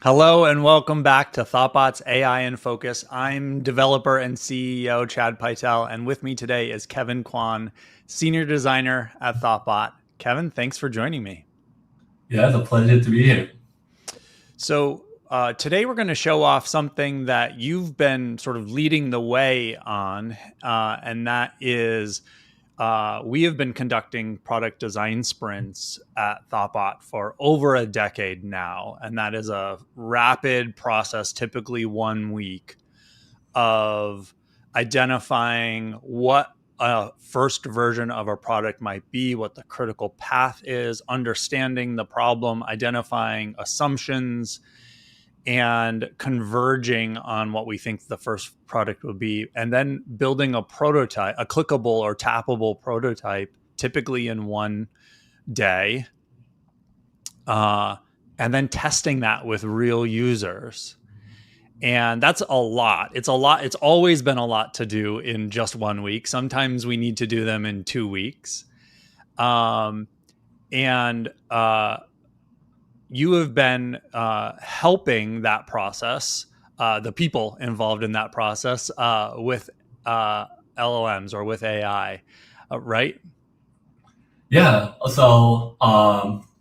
Hello and welcome back to Thoughtbot's AI in Focus. I'm developer and CEO Chad Pytel, and with me today is Kevin Kwan, senior designer at Thoughtbot. Kevin, thanks for joining me. Yeah, it's a pleasure to be here. So today we're going to show off something that you've been sort of leading the way on, and that is we have been conducting product design sprints at Thoughtbot for over a decade now, and that is a rapid process, typically 1 week, of identifying what a first version of a product might be, what the critical path is, understanding the problem, identifying assumptions, and converging on what we think the first product would be, and then building a prototype, a clickable or tappable prototype, typically in 1 day, and then testing that with real users. And that's a lot. It's a lot. It's always been a lot to do in just 1 week. Sometimes we need to do them in 2 weeks. You have been helping that process, the people involved in that process, with LLMs or with AI, right? Yeah, so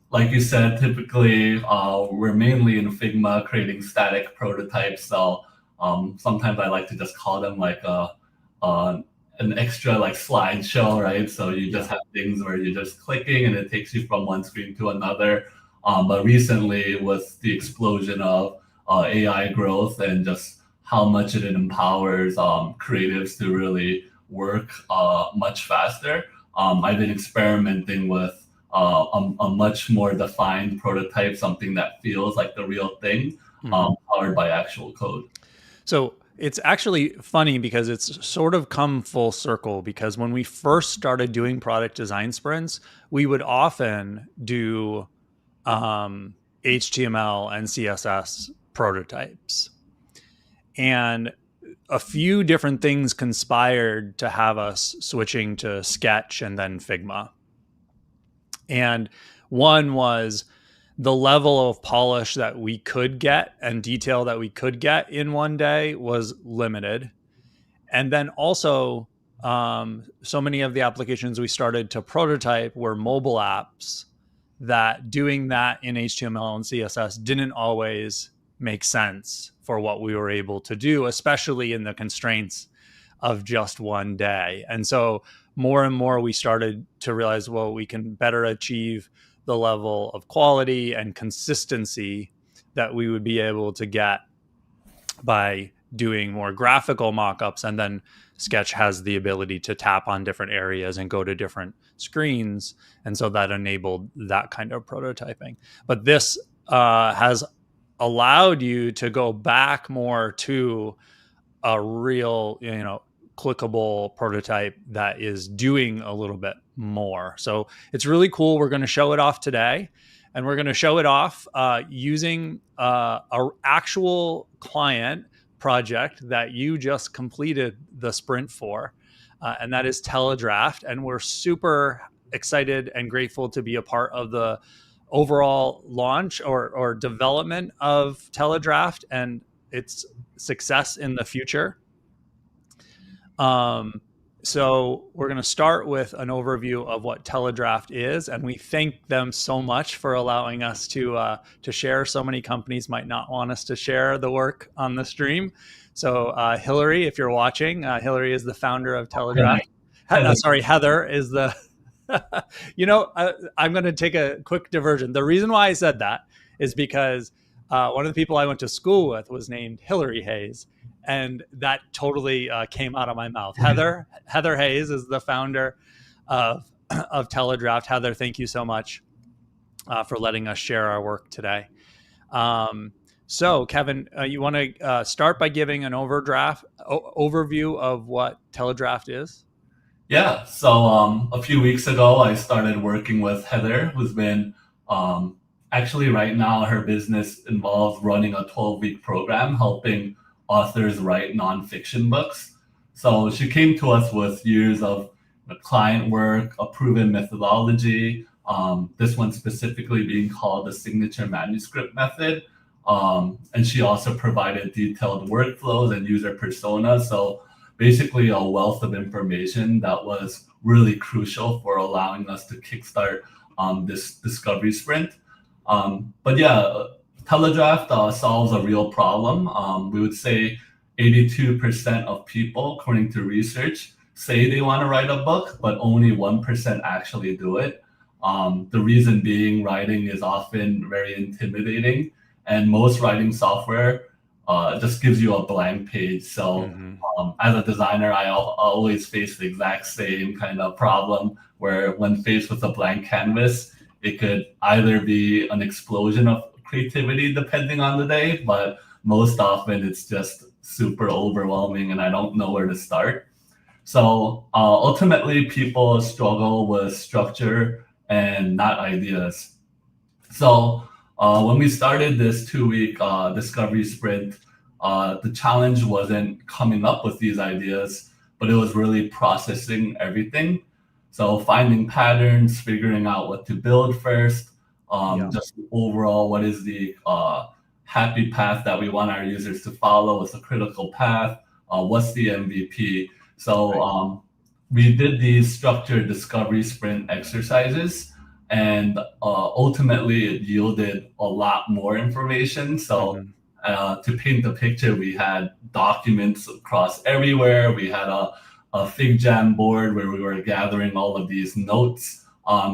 like you said, typically we're mainly in Figma creating static prototypes. So sometimes I like to just call them like an extra like slideshow, right? So you just have things where you're just clicking and it takes you from one screen to another. But recently, with the explosion of AI growth and just how much it empowers creatives to really work much faster, I've been experimenting with a much more defined prototype, something that feels like the real thing, powered by actual code. So it's actually funny because it's sort of come full circle, because when we first started doing product design sprints, we would often do HTML and CSS prototypes. And a few different things conspired to have us switching to Sketch and then Figma. And one was the level of polish that we could get and detail that we could get in 1 day was limited. And then also, so many of the applications we started to prototype were mobile apps, that doing that in HTML and CSS didn't always make sense for what we were able to do, especially in the constraints of just 1 day. And so more and more we started to realize, well, we can better achieve the level of quality and consistency that we would be able to get by doing more graphical mock-ups. And then Sketch has the ability to tap on different areas and go to different screens, and so that enabled that kind of prototyping. But this has allowed you to go back more to a real, clickable prototype that is doing a little bit more. So it's really cool. We're going to show it off today, and we're going to show it off using a actual client project that you just completed the sprint for, and that is Teledraft. And we're super excited and grateful to be a part of the overall launch or development of Teledraft and its success in the future. So we're going to start with an overview of what Teledraft is, and we thank them so much for allowing us to share. So many companies might not want us to share the work on the stream. So Hillary, if you're watching, Hillary is the founder of Teledraft. Heather is the. I'm going to take a quick diversion. The reason why I said that is because one of the people I went to school with was named Hillary Hayes. And that totally came out of my mouth. Heather Hayes is the founder of Teledraft. Heather, thank you so much for letting us share our work today. So, Kevin, you want to start by giving an overview of what Teledraft is? Yeah. So a few weeks ago, I started working with Heather, who's been actually right now her business involves running a 12-week program helping authors write nonfiction books. So she came to us with years of client work, a proven methodology, this one specifically being called the signature manuscript method. And she also provided detailed workflows and user personas. So basically a wealth of information that was really crucial for allowing us to kickstart this discovery sprint. But yeah, Teledraft solves a real problem. We would say 82% of people, according to research, say they want to write a book, but only 1% actually do it. The reason being writing is often very intimidating, and most writing software just gives you a blank page. So as a designer, I always face the exact same kind of problem where when faced with a blank canvas, it could either be an explosion of creativity depending on the day, but most often it's just super overwhelming and I don't know where to start. So ultimately people struggle with structure and not ideas. So when we started this 2-week discovery sprint, the challenge wasn't coming up with these ideas, but it was really processing everything. So finding patterns, figuring out what to build first, just overall, what is the happy path that we want our users to follow? What's the critical path? What's the MVP? So we did these structured discovery sprint exercises, and ultimately it yielded a lot more information. So to paint the picture, we had documents across everywhere. We had a FigJam board where we were gathering all of these notes.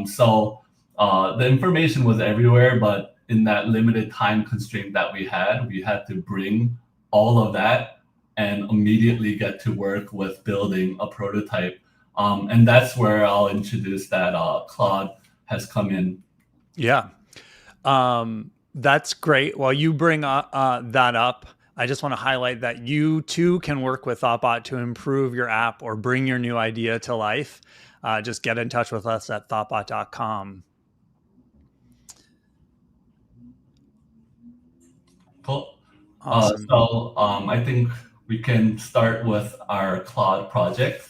So the information was everywhere, but in that limited time constraint that we had to bring all of that and immediately get to work with building a prototype. And that's where I'll introduce that Claude has come in. Yeah. That's great. While you bring that up, I just want to highlight that you too can work with Thoughtbot to improve your app or bring your new idea to life. Just get in touch with us at thoughtbot.com. Cool. Awesome. So I think we can start with our Claude project.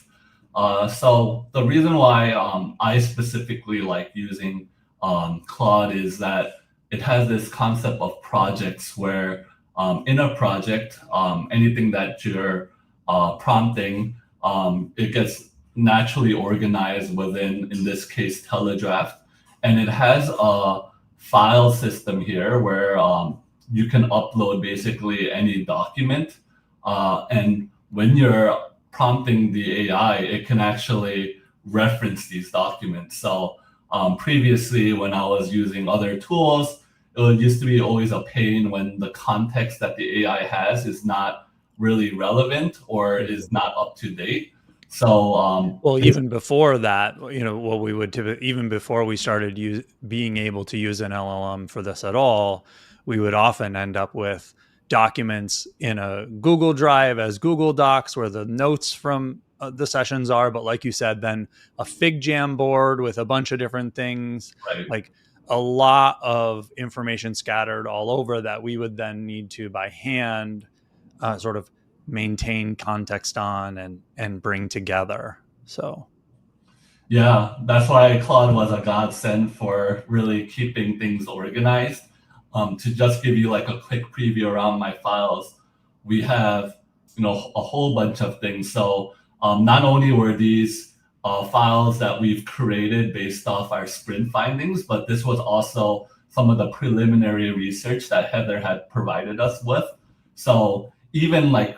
So the reason why I specifically like using Claude is that it has this concept of projects where in a project, anything that you're prompting, it gets naturally organized within, in this case, Teledraft. And it has a file system here where you can upload basically any document. And when you're prompting the AI, it can actually reference these documents. So Previously, when I was using other tools, it used to be always a pain when the context that the AI has is not really relevant or is not up to date. So Well, even before that, what we would even before we started being able to use an LLM for this at all, we would often end up with documents in a Google Drive as Google Docs where the notes from the sessions are. But like you said, then a FigJam board with a bunch of different things, right. like a lot of information scattered all over that we would then need to by hand sort of maintain context on and bring together. So Yeah, that's why Claude was a godsend for really keeping things organized. To just give you like a quick preview around my files, we have a whole bunch of things. So not only were these files that we've created based off our sprint findings, but this was also some of the preliminary research that Heather had provided us with. So even like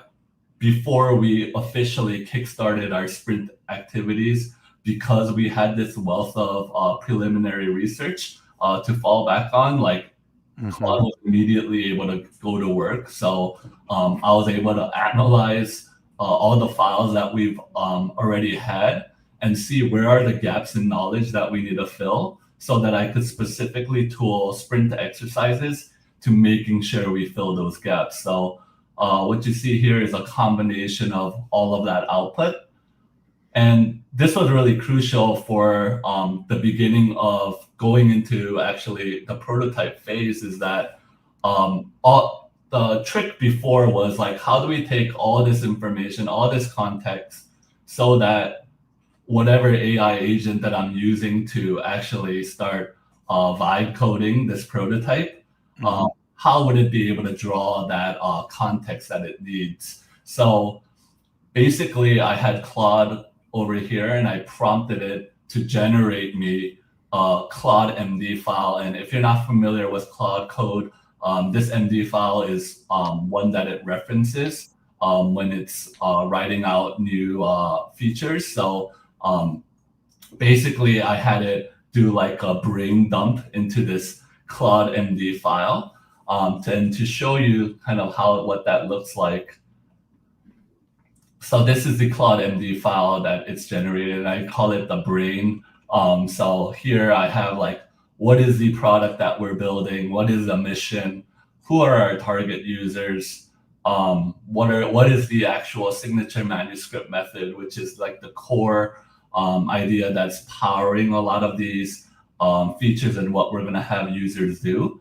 before we officially kickstarted our sprint activities, because we had this wealth of preliminary research to fall back on, like mhm. Claude was immediately able to go to work. So I was able to analyze all the files that we've already had and see where are the gaps in knowledge that we need to fill so that I could specifically tool sprint exercises to making sure we fill those gaps. So what you see here is a combination of all of that output. And this was really crucial for the beginning of going into actually the prototype phase is that all the trick before was like, how do we take all this information, all this context, so that whatever AI agent that I'm using to actually start vibe coding this prototype, Mhm. how would it be able to draw that context that it needs? So basically, I had Claude over here and I prompted it to generate me a Claude MD file. And if you're not familiar with Claude code, this MD file is one that it references when it's writing out new features. So basically, I had it do like a brain dump into this Claude MD file to show you kind of what that looks like. So this is the Claude MD file that it's generated, and I call it the brain. So here I have like, what is the product that we're building? What is the mission? Who are our target users? What is the actual signature manuscript method, which is like the core idea that's powering a lot of these features and what we're going to have users do.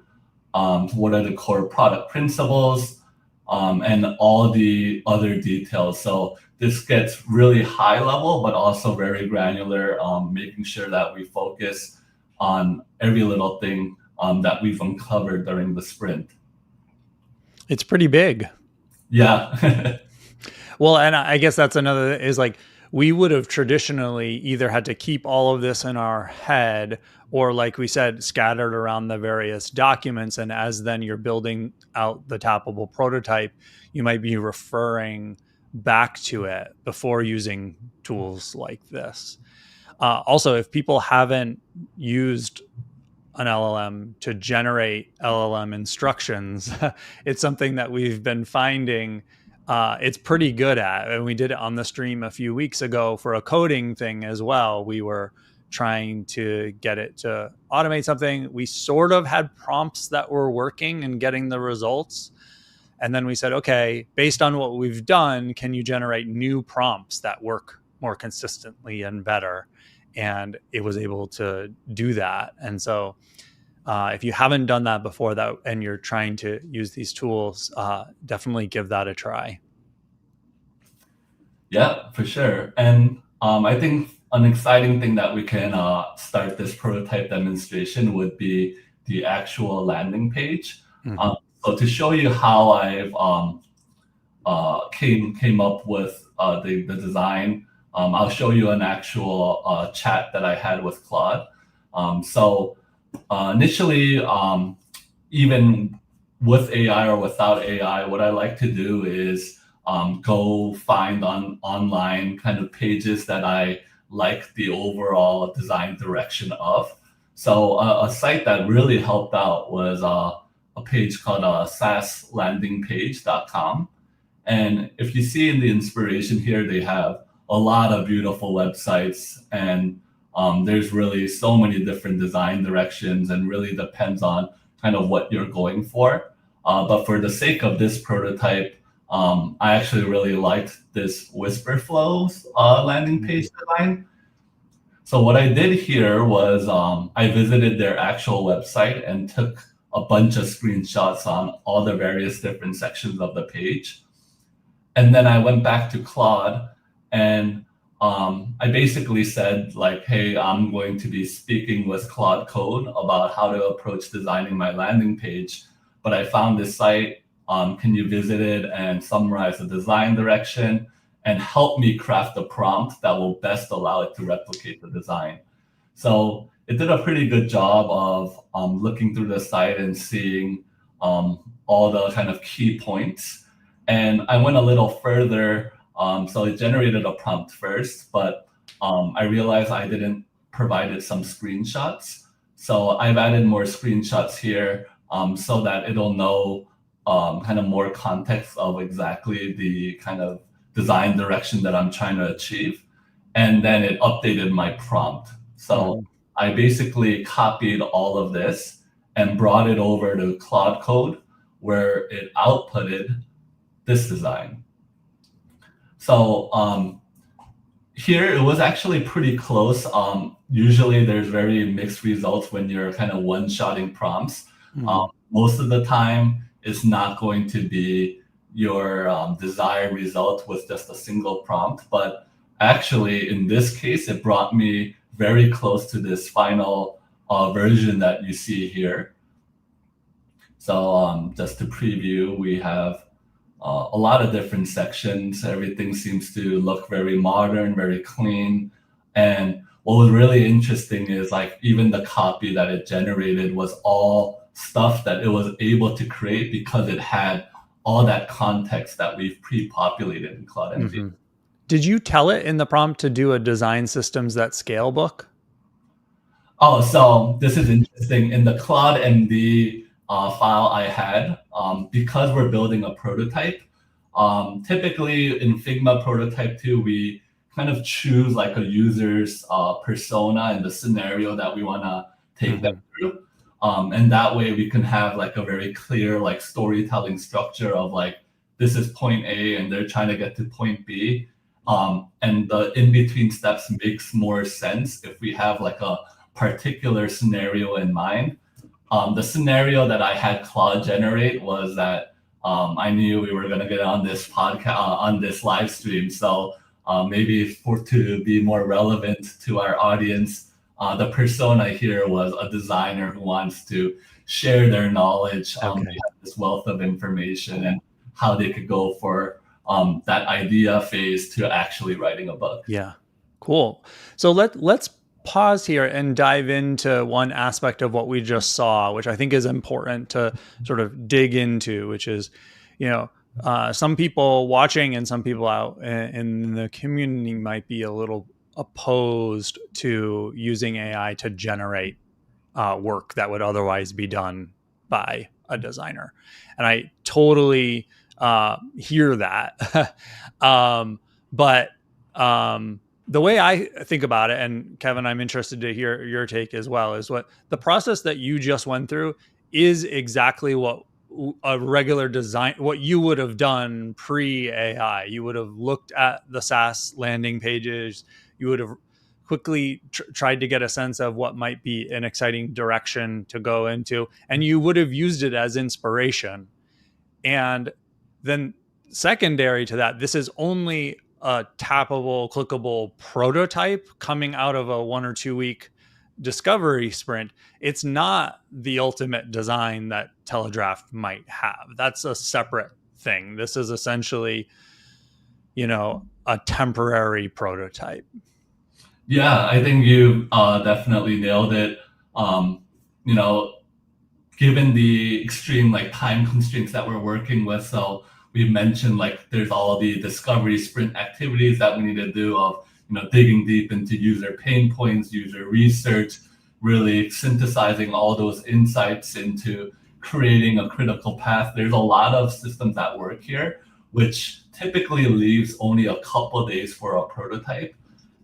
What are the core product principles? And all the other details. So this gets really high level, but also very granular, making sure that we focus on every little thing that we've uncovered during the sprint. It's pretty big. Yeah. Well, and I guess that's another is like we would have traditionally either had to keep all of this in our head or like we said scattered around the various documents, and as then you're building out the tappable prototype, you might be referring back to it before using tools like this. Also, if people haven't used an LLM to generate LLM instructions, it's something that we've been finding it's pretty good at. And we did it on the stream a few weeks ago for a coding thing as well. We were trying to get it to automate something. We sort of had prompts that were working and getting the results. And then we said, okay, based on what we've done, can you generate new prompts that work more consistently and better? And it was able to do that. And so if you haven't done that before that and you're trying to use these tools, definitely give that a try. Yeah, for sure. And I think an exciting thing that we can start this prototype demonstration would be the actual landing page. Mm-hmm. So to show you how I've came up with the design, I'll show you an actual chat that I had with Claude. So initially, even with AI or without AI, what I like to do is go find online kind of pages that I like the overall design direction of. So a site that really helped out was a page called saslandingpage.com. And if you see in the inspiration here, they have a lot of beautiful websites, and there's really so many different design directions, and really depends on kind of what you're going for. But for the sake of this prototype, I actually really liked this Whisper Flows landing page design. So what I did here was I visited their actual website and took a bunch of screenshots on all the various different sections of the page. And then I went back to Claude, and I basically said like, hey, I'm going to be speaking with Claude Code about how to approach designing my landing page. But I found this site. Can you visit it and summarize the design direction and help me craft a prompt that will best allow it to replicate the design? So it did a pretty good job of looking through the site and seeing all the kind of key points. And I went a little further. So it generated a prompt first, but I realized I didn't provided some screenshots. So I've added more screenshots here so that it'll know kind of more context of exactly the kind of design direction that I'm trying to achieve. And then it updated my prompt. So I basically copied all of this and brought it over to Claude Code, where it outputted this design. So here it was actually pretty close. Usually there's very mixed results when you're kind of one-shotting prompts. Most of the time, it's not going to be your desired result with just a single prompt. But actually, in this case, it brought me very close to this final version that you see here. So just to preview, we have a lot of different sections. Everything seems to look very modern, very clean. And what was really interesting is like even the copy that it generated was all stuff that it was able to create because it had all that context that we've pre-populated in Claude MV. Did you tell it in the prompt to do a design systems that scale book? Oh, so this is interesting. In the Claude MV file I had, because we're building a prototype, typically in Figma Prototype 2, we kind of choose like a user's persona and the scenario that we want to take them through. And that way we can have like a very clear like storytelling structure of like, this is point A and they're trying to get to point B. And the in-between steps makes more sense if we have like a particular scenario in mind. The scenario that I had Claude generate was that I knew we were going to get on this podcast, on this live stream. So maybe to be more relevant to our audience, the persona here was a designer who wants to share their knowledge. They have this wealth of information and how they could go for that idea phase to actually writing a book. Yeah, cool. So let's pause here and dive into one aspect of what we just saw, which I think is important to sort of dig into, which is, you know, some people watching and some people out in the community might be a little opposed to using AI to generate work that would otherwise be done by a designer. And I totally hear that. But the way I think about it, and Kevin, I'm interested to hear your take as well, is what the process that you just went through is exactly what a regular design, what you would have done pre-AI. You would have looked at the SaaS landing pages. You would have quickly tried to get a sense of what might be an exciting direction to go into, and you would have used it as inspiration. And then secondary to that, this is only a tappable, clickable prototype coming out of a 1 or 2 week discovery sprint. It's not the ultimate design that Teledraft might have. That's a separate thing. This is essentially, you know, a temporary prototype. Yeah, I think you definitely nailed it. You know, given the extreme like time constraints that we're working with, so we mentioned like there's all the discovery sprint activities that we need to do of, you know, digging deep into user pain points, user research, really synthesizing all those insights into creating a critical path. There's a lot of systems that work here, which typically leaves only a couple days for a prototype.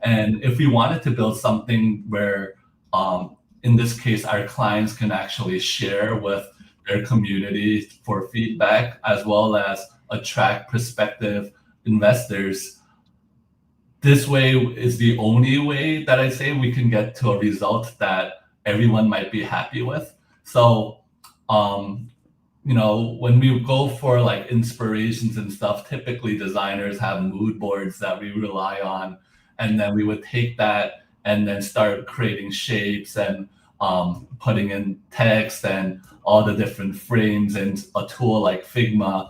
And if we wanted to build something where, in this case, our clients can actually share with their community for feedback, as well as attract prospective investors, this way is the only way that I say we can get to a result that everyone might be happy with. So, um, when we go for like inspirations and stuff, typically designers have mood boards that we rely on, and then we would take that and then start creating shapes and putting in text and all the different frames and a tool like Figma.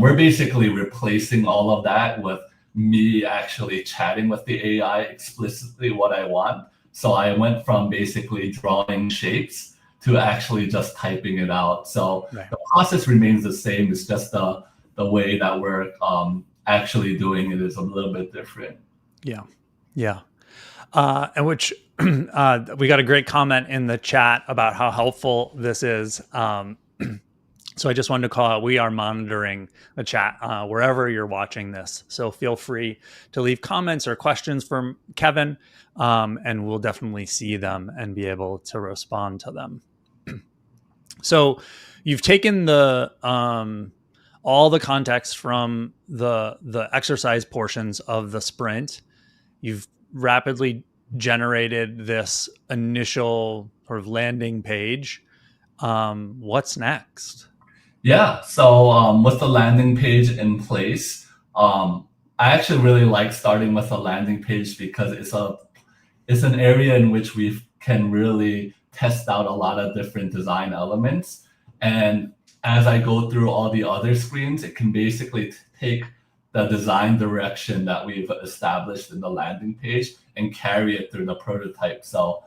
We're basically replacing all of that with me actually chatting with the AI explicitly what I want. So I went from basically drawing shapes to actually just typing it out. So Right. the process remains the same. It's just the way that we're actually doing it is a little bit different. Yeah. Yeah. And which we got a great comment in the chat about how helpful this is. So I just wanted to call out, we are monitoring the chat wherever you're watching this. So feel free to leave comments or questions from Kevin, and we'll definitely see them and be able to respond to them. So you've taken the all the context from the exercise portions of the sprint. You've rapidly generated this initial sort of landing page. What's next? Yeah. So with the landing page in place, I actually really like starting with a landing page because it's an area in which we can really test out a lot of different design elements. And as I go through all the other screens, it can basically take the design direction that we've established in the landing page and carry it through the prototype. So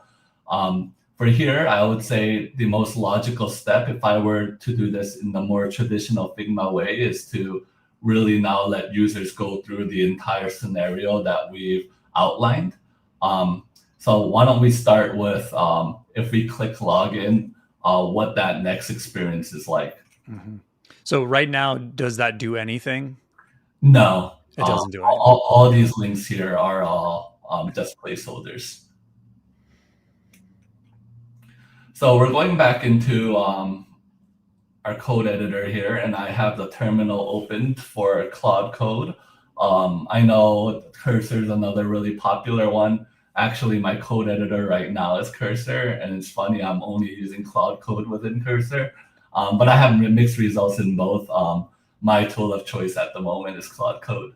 for here, I would say the most logical step, if I were to do this in the more traditional Figma way, is to really now let users go through the entire scenario that we've outlined. So why don't we start with, if we click login, what that next experience is like. Mm-hmm. So right now, does that do anything? No, It doesn't do anything. all these links here are all just placeholders. So we're going back into our code editor here, and I have the terminal opened for Claude Code. I know Cursor is another really popular one. Actually, my code editor right now is Cursor, and it's funny, I'm only using Claude Code within Cursor, but I have mixed results in both. My tool of choice at the moment is Claude Code.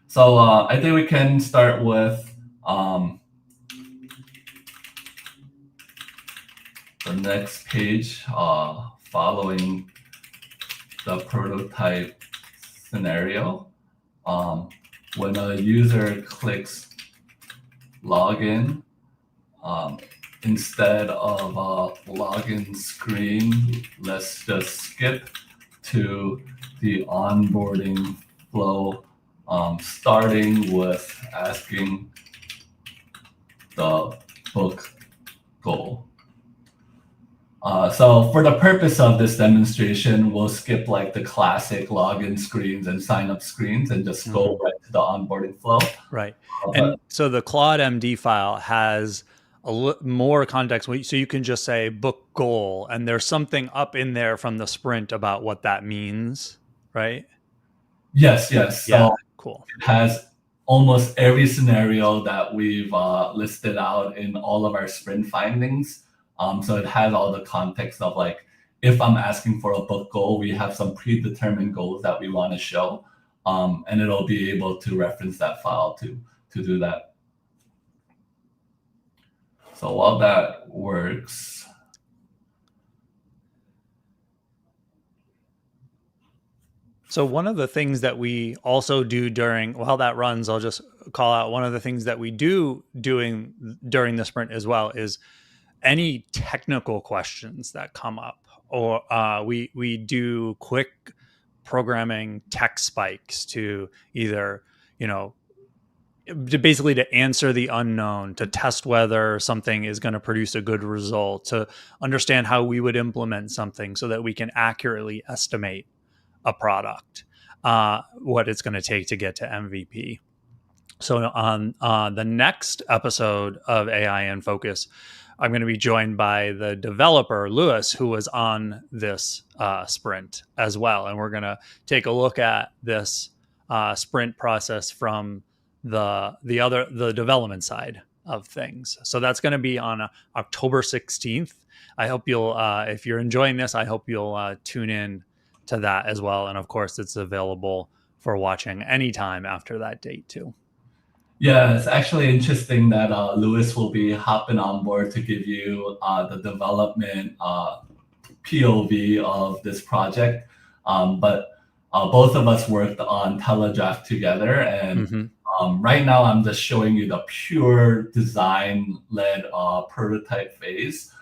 So I think we can start with the next page following the prototype scenario. When a user clicks login, instead of a login screen, let's just skip to the onboarding flow, starting with asking the book goal. So for the purpose of this demonstration, we'll skip like the classic login screens and sign up screens and just go right to the onboarding flow. Right. And so the Claude MD file has more context. So you can just say book goal, and there's something up in there from the sprint about what that means, right? Yes. Yeah, So cool. it has almost every scenario that we've listed out in all of our sprint findings. So it has all the context of like, if I'm asking for a book goal, we have some predetermined goals that we want to show, and it'll be able to reference that file to do that. So while that works, so one of the things that we also do while that runs, I'll just call out one of the things that we doing during the sprint as well is any technical questions that come up, or we do quick programming tech spikes to either basically to answer the unknown, to test whether something is going to produce a good result, to understand how we would implement something so that we can accurately estimate a product, what it's going to take to get to MVP. So on the next episode of AI in Focus, I'm going to be joined by the developer Lewis, who was on this sprint as well, and we're going to take a look at this sprint process from the development side of things. So that's going to be on October 16th. I hope you'll, if you're enjoying this, I hope you'll tune in to that as well. And of course, it's available for watching anytime after that date too. Yeah, it's actually interesting that Lewis will be hopping on board to give you the development POV of this project. But both of us worked on Teledraft together, and right now I'm just showing you the pure design-led prototype phase,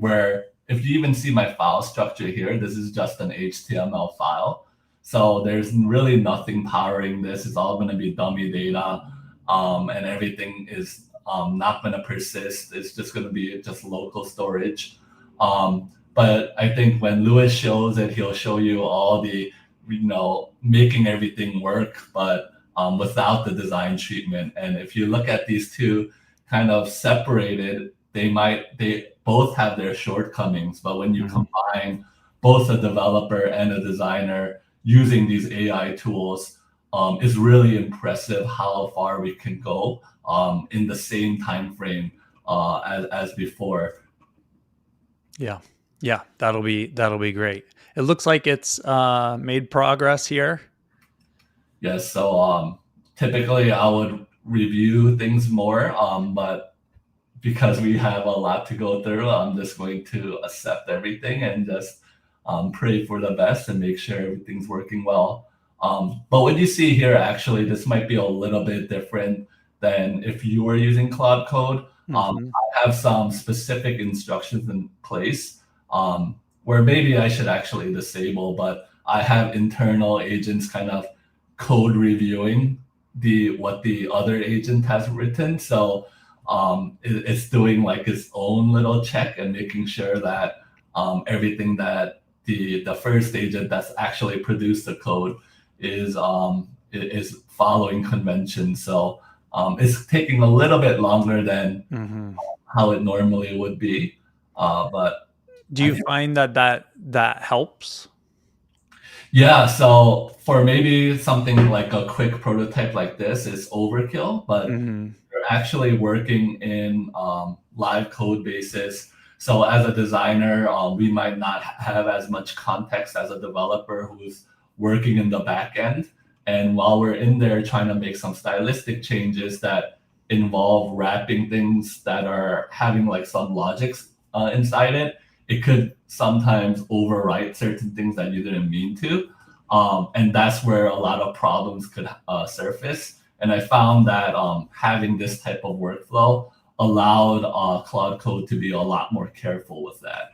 where if you even see my file structure here, this is just an HTML file. So there's really nothing powering this. It's all going to be dummy data, and everything is not going to persist. It's just going to be just local storage. But I think when Lewis shows it, he'll show you all the, making everything work, but without the design treatment. And if you look at these two kind of separated, they both have their shortcomings. But when you combine both a developer and a designer using these AI tools, it's really impressive how far we can go in the same time frame as before. Yeah, that'll be great. It looks like it's made progress here. Yes, so typically I would review things more, but because we have a lot to go through, I'm just going to accept everything and just pray for the best and make sure everything's working well. But what you see here, actually, this might be a little bit different than if you were using Claude Code. I have some specific instructions in place where maybe I should actually disable, but I have internal agents kind of code reviewing what the other agent has written. So it's doing like its own little check and making sure that everything that the first agent that's actually produced the code is following convention. So it's taking a little bit longer than how it normally would be. But do you find that helps? Yeah, so for maybe something like a quick prototype like this is overkill, but you're actually working in live code basis. So as a designer, we might not have as much context as a developer who's working in the back end. And while we're in there trying to make some stylistic changes that involve wrapping things that are having like some logics inside it, it could sometimes overwrite certain things that you didn't mean to. And that's where a lot of problems could surface. And I found that having this type of workflow allowed Claude Code to be a lot more careful with that.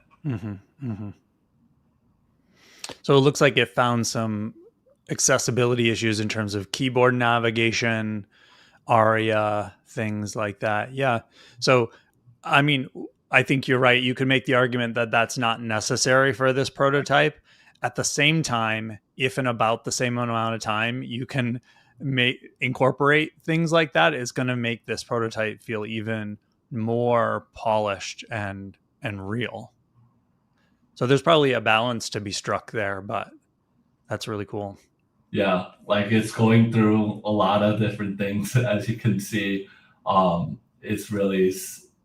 So it looks like it found some accessibility issues in terms of keyboard navigation, ARIA, things like that. Yeah. So, I mean, I think you're right. You could make the argument that that's not necessary for this prototype. At the same time, if in about the same amount of time you can incorporate things like that, it's going to make this prototype feel even more polished and real. So there's probably a balance to be struck there, but that's really cool. Yeah, like it's going through a lot of different things, as you can see. It's really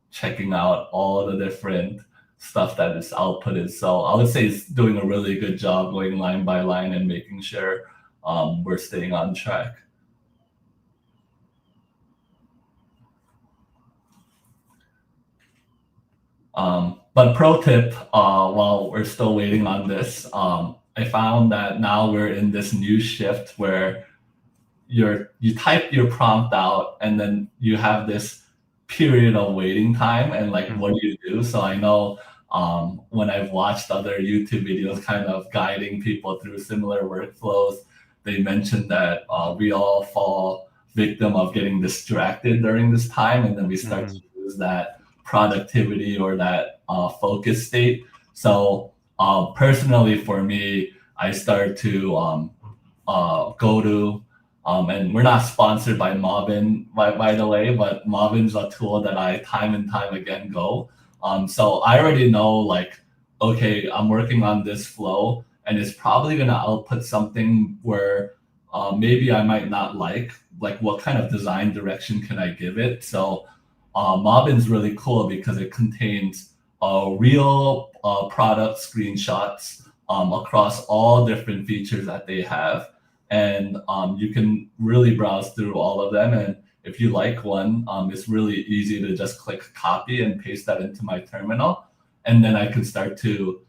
checking out all the different stuff that its output is. So I would say it's doing a really good job going line by line and making sure we're staying on track. But pro tip, while we're still waiting on this, I found that now we're in this new shift where you type your prompt out and then you have this period of waiting time and like what do you do? So I know when I've watched other YouTube videos kind of guiding people through similar workflows, they mentioned that we all fall victim of getting distracted during this time, and then we start Mm-hmm. to lose that productivity or that focus state. So personally, for me, I start to go to, and we're not sponsored by Mobbin, by the way, but Mobbin's a tool that I time and time again go. So I already know, like, okay, I'm working on this flow, and it's probably going to output something where maybe I might not like what kind of design direction can I give it? So Mobbin's really cool because it contains real product screenshots across all different features that they have, and you can really browse through all of them. And if you like one, it's really easy to just click copy and paste that into my terminal, and then I can start to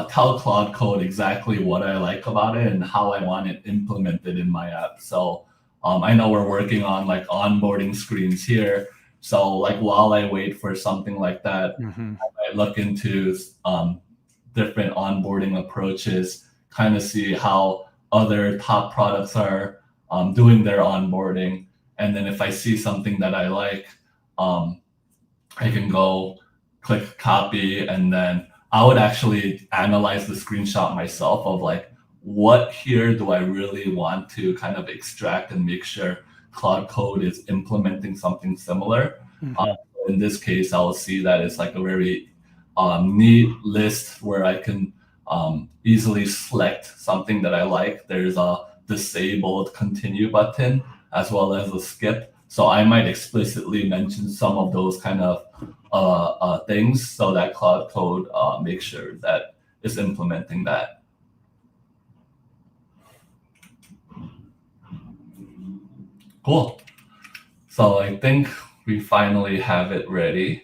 tell Claude Code exactly what I like about it and how I want it implemented in my app. So I know we're working on like onboarding screens here. So like while I wait for something like that, Mm-hmm. I look into different onboarding approaches, kind of see how other top products are doing their onboarding. And then if I see something that I like, um, I can go click copy, and then I would actually analyze the screenshot myself of like, what here do I really want to kind of extract and make sure Cloud Code is implementing something similar. Uh, Mm-hmm. in this case, I'll see that it's like a very neat list where I can easily select something that I like. There's a disabled continue button as well as a skip. So I might explicitly mention some of those kind of things so that Cloud Code makes sure that it's implementing that. Cool. So I think we finally have it ready.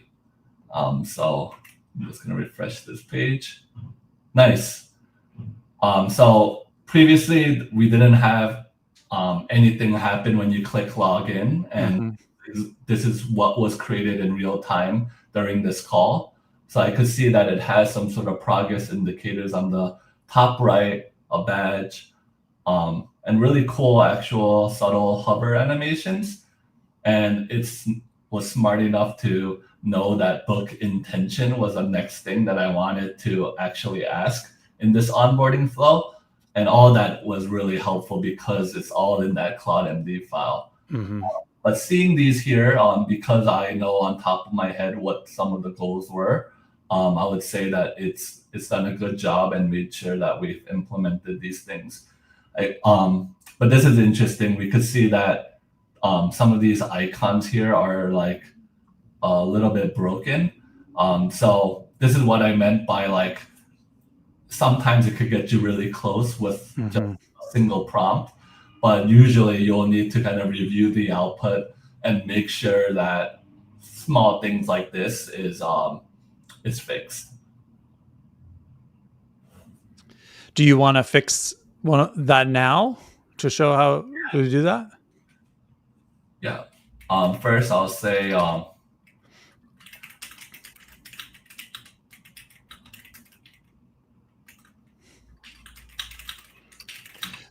So I'm just going to refresh this page. Nice. So previously we didn't have anything happen when you click login, and Mm-hmm. this is what was created in real time during this call. So I could see that it has some sort of progress indicators on the top right, a badge, and really cool actual subtle hover animations. And it's was smart enough to know that book intention was the next thing that I wanted to actually ask in this onboarding flow. And all that was really helpful because it's all in that Claude MD file. Mm-hmm. But seeing these here, because I know on top of my head what some of the goals were, I would say that it's done a good job and made sure that we've implemented these things. But this is interesting. We could see that some of these icons here are like a little bit broken. So this is what I meant by like sometimes it could get you really close with just Mm-hmm. a single prompt, but usually you'll need to kind of review the output and make sure that small things like this is fixed. Do you want to fix that now to show how to do that? Yeah. First, I'll say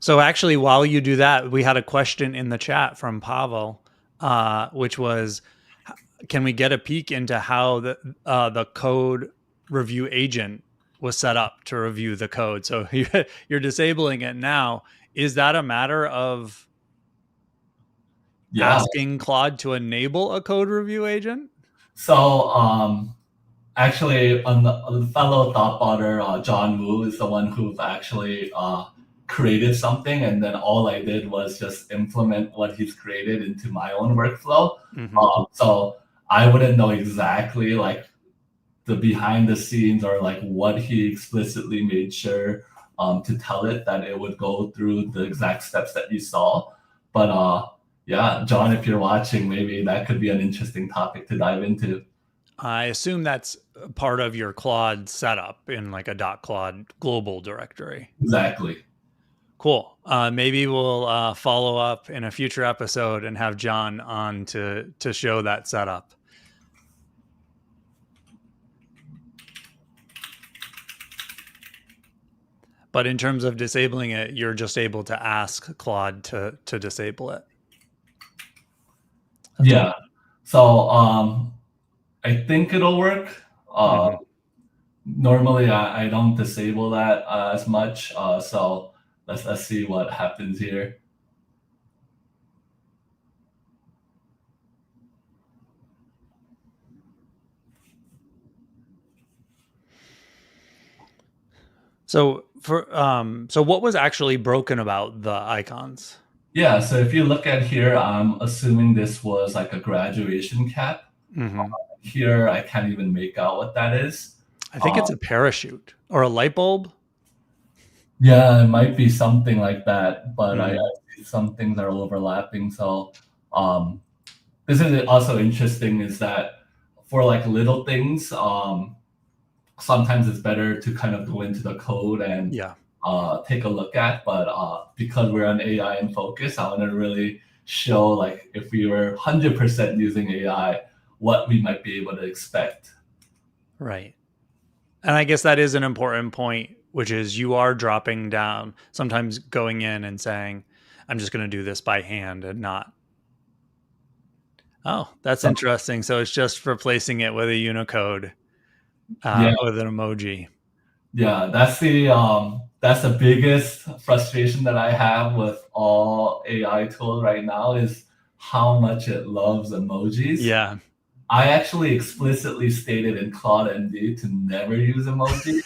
So actually, while you do that, we had a question in the chat from Pavel, which was, can we get a peek into how the code review agent was set up to review the code? So you're disabling it now. Is that a matter of yeah. asking Claude to enable a code review agent? So actually, on the fellow thought potter, John Woo is the one who actually created something, and then all I did was just implement what he's created into my own workflow. Mm-hmm. So I wouldn't know exactly like the behind the scenes or like what he explicitly made sure to tell it that it would go through the exact steps that you saw. But yeah, John, if you're watching, maybe that could be an interesting topic to dive into. I assume that's part of your Claude setup in like a .claude global directory. Exactly. Cool. Maybe we'll follow up in a future episode and have John on to show that setup. But in terms of disabling it, you're just able to ask Claude to disable it. That's Yeah. cool. So I think it'll work. Uh, Hmm. Normally, I don't disable that as much. So let's see what happens here. So what was actually broken about the icons? Yeah. So if you look at here, I'm assuming this was like a graduation cap. Hmm. Here, I can't even make out what that is. I think Uh, it's a parachute or a light bulb. yeah, it might be something like that, but I Mm, see some things are overlapping. So um, this is also interesting is that for like little things, sometimes it's better to kind of go into the code and yeah. take a look at. But because we're on AI in focus, I want to really show like if we were 100% using AI, what we might be able to expect. Right. And I guess that is an important point, which is you are dropping down, sometimes going in and saying, I'm just going to do this by hand and not. Oh, that's So interesting. So it's just replacing it with a Unicode, yeah, with an emoji. yeah, that's the biggest frustration that I have with all AI tools right now is how much it loves emojis. Yeah. I actually explicitly stated in Claude MD to never use emoji.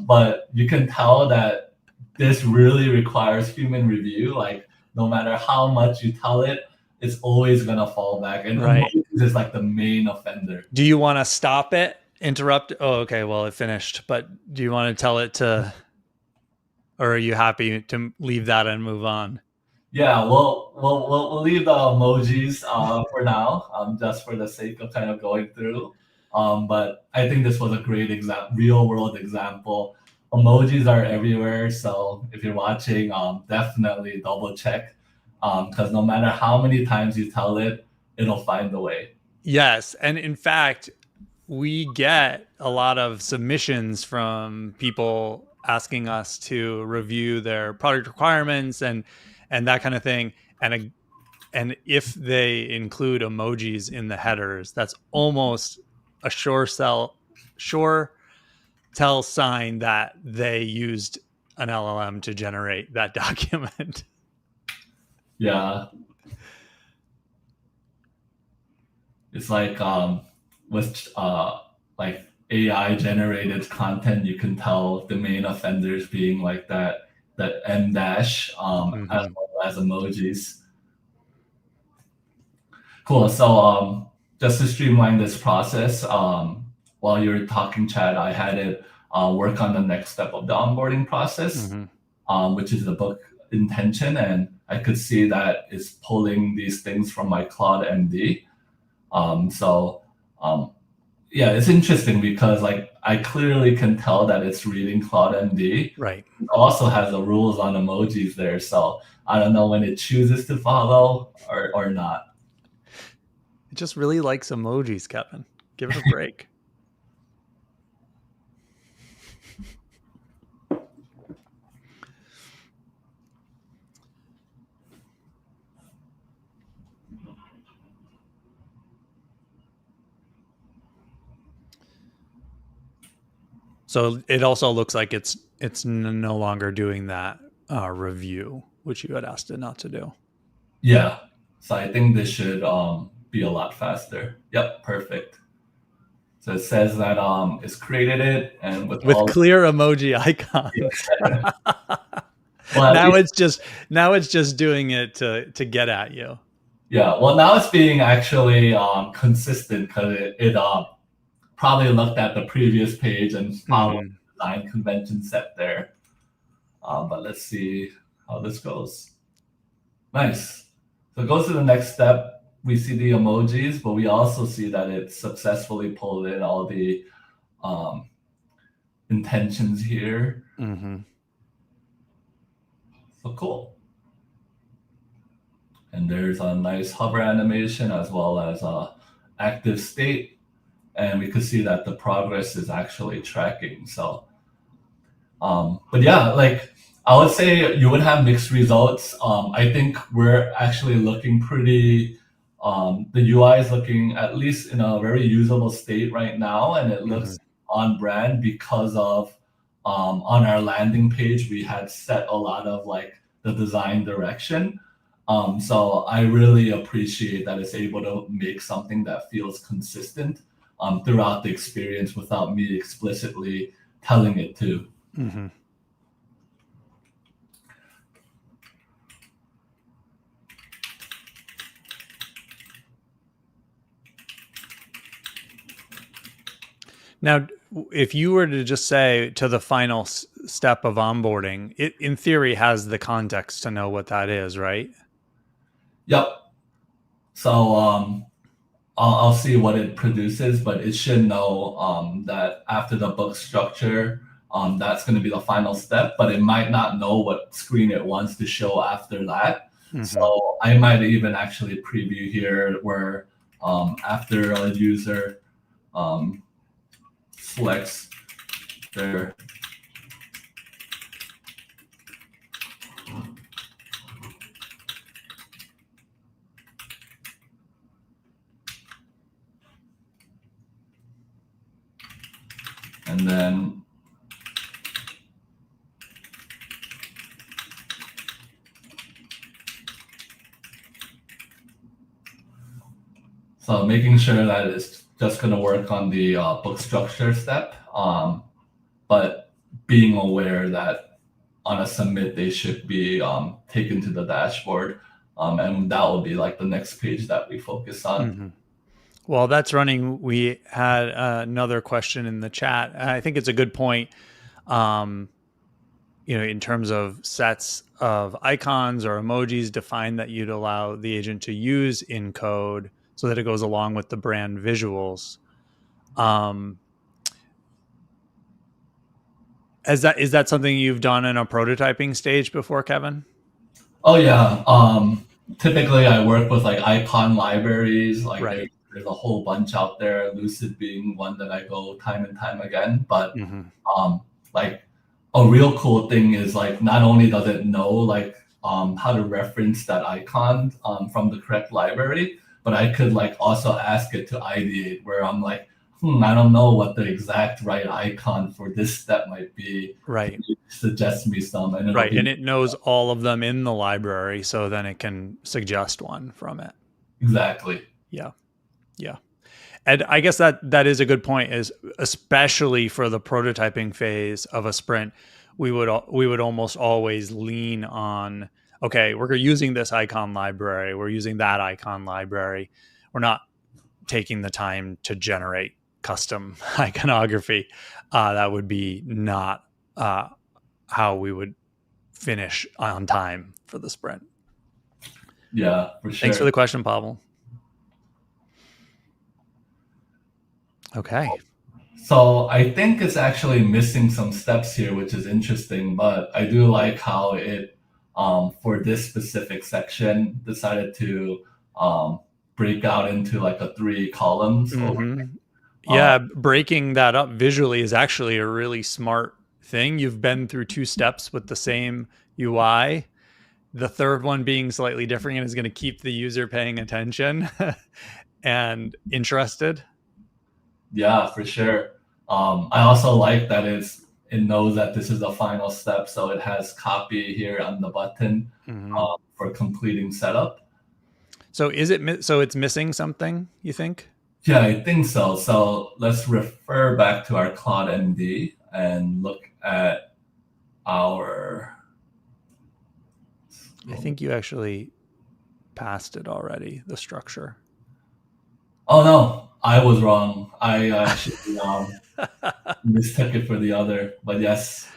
But you can tell that this really requires human review. Like no matter how much you tell it, it's always gonna fall back. And Right. emojis is like the main offender. Do you want to stop it? Interrupt? Oh, okay. Well, it finished. But do you want to tell it to, or are you happy to leave that and move on? Yeah, we'll leave the emojis for now, just for the sake of kind of going through. But I think this was a great real world example. Emojis are everywhere, so if you're watching, definitely double check, because no matter how many times you tell it, it'll find a way. Yes. And in fact, we get a lot of submissions from people asking us to review their product requirements and that kind of thing. And if they include emojis in the headers, that's almost a sure tell sign that they used an LLM to generate that document. Yeah, it's like with like AI generated content, you can tell the main offenders being like that M dash as Hmm. well as emojis. Cool. So just to streamline this process, while you're talking, Chad, I had it work on the next step of the onboarding process, Hmm. which is the book intention, and I could see that it's pulling these things from my Claude MD. So um, yeah, it's interesting because like I clearly can tell that it's reading Claude MD. Right. It also has the rules on emojis there, so I don't know when it chooses to follow or not. It just really likes emojis, Kevin. Give it a break. So it also looks like it's no longer doing that review, which you had asked it not to do. Yeah, so I think this should be a lot faster. Yep, perfect. So it says that it's created it and with With all clear emoji icons. well at now least it's just now it's just doing it to get at you. yeah, well now it's being actually consistent because it probably looked at the previous page and followed Hmm. the design convention set there. But let's see how this goes. Nice. So it goes to the next step. We see the emojis, but we also see that it successfully pulled in all the um, intentions here. Hmm. So cool. And there's a nice hover animation as well as a active state. And we could see that the progress is actually tracking. So, but yeah, like I would say you would have mixed results. I think we're actually looking pretty the UI is looking at least in a very usable state right now, and it Mm-hmm. looks on brand because of on our landing page we had set a lot of like the design direction. So I really appreciate that it's able to make something that feels consistent throughout the experience without me explicitly telling it to. Mm-hmm. Now, if you were to just say to the final step of onboarding, it in theory has the context to know what that is, right? Yep. So I'll see what it produces, but it should know that after the book structure, that's going to be the final step, but it might not know what screen it wants to show after that. Mm-hmm. So I might even actually preview here where after a user selects their and then so making sure that it's just going to work on the book structure step, but being aware that on a submit they should be taken to the dashboard, and that will be like the next page that we focus on. Mm-hmm. While that's running, we had another question in the chat. I think it's a good point. In terms of sets of icons or emojis defined that you'd allow the agent to use in code so that it goes along with the brand visuals. Is that something you've done in a prototyping stage before, Kevin? Oh yeah. Typically I work with like icon libraries. Like Right. there's a whole bunch out there. Lucid being one that I go time and time again. But Mm-hmm. like a real cool thing is like not only does it know like how to reference that icon from the correct library, but I could like also ask it to ideate where I'm like, I don't know what the exact right icon for this step might be. Right. Suggest me some, and it'll Right. be And it knows all of them in the library, so then it can suggest one from it. exactly. Yeah. Yeah. And I guess that is a good point, is especially for the prototyping phase of a sprint, we would almost always lean on, okay, we're using this icon library, we're using that icon library. We're not taking the time to generate custom iconography. That would be not how we would finish on time for the sprint. Yeah, for sure. Thanks for the question, Pavel. Okay. So I think it's actually missing some steps here, which is interesting, but I do like how it, for this specific section, decided to break out into like a 3 columns. Mm-hmm. Yeah, breaking that up visually is actually a really smart thing. You've been through 2 steps with the same UI. The third one being slightly different and is going to keep the user paying attention and interested. Yeah, for sure. I also like that it knows that this is the final step, so it has copy here on the button for completing setup. So it's missing something, you think? Yeah, I think so. So let's refer back to our Claude MD and look at our. I think you actually passed it already, the structure. Oh no, I was wrong. I actually mistook it for the other. But yes,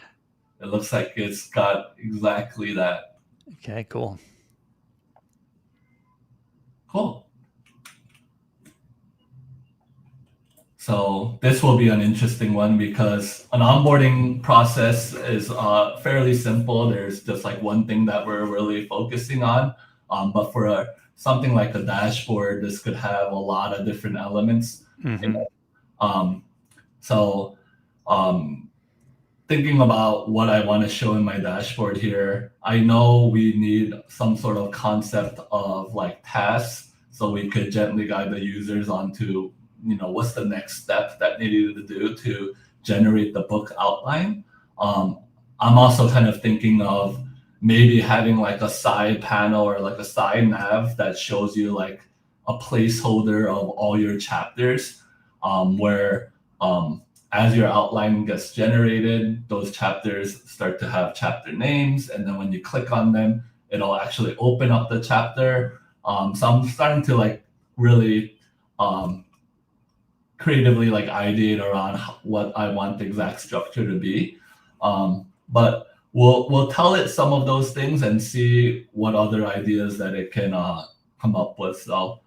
it looks like it's got exactly that. Okay, cool. Cool. So this will be an interesting one because an onboarding process is fairly simple. There's just like one thing that we're really focusing on. But for something like a dashboard, this could have a lot of different elements. Mm-hmm. So thinking about what I want to show in my dashboard here, I know we need some sort of concept of like tasks. so we could gently guide the users onto, what's the next step that they needed to do to generate the book outline. I'm also kind of thinking of maybe having like a side panel or like a side nav that shows you like a placeholder of all your chapters, where as your outline gets generated, those chapters start to have chapter names, and then when you click on them, it'll actually open up the chapter. So I'm starting to like really creatively like ideate around what I want the exact structure to be. But we'll tell it some of those things and see what other ideas that it can come up with. So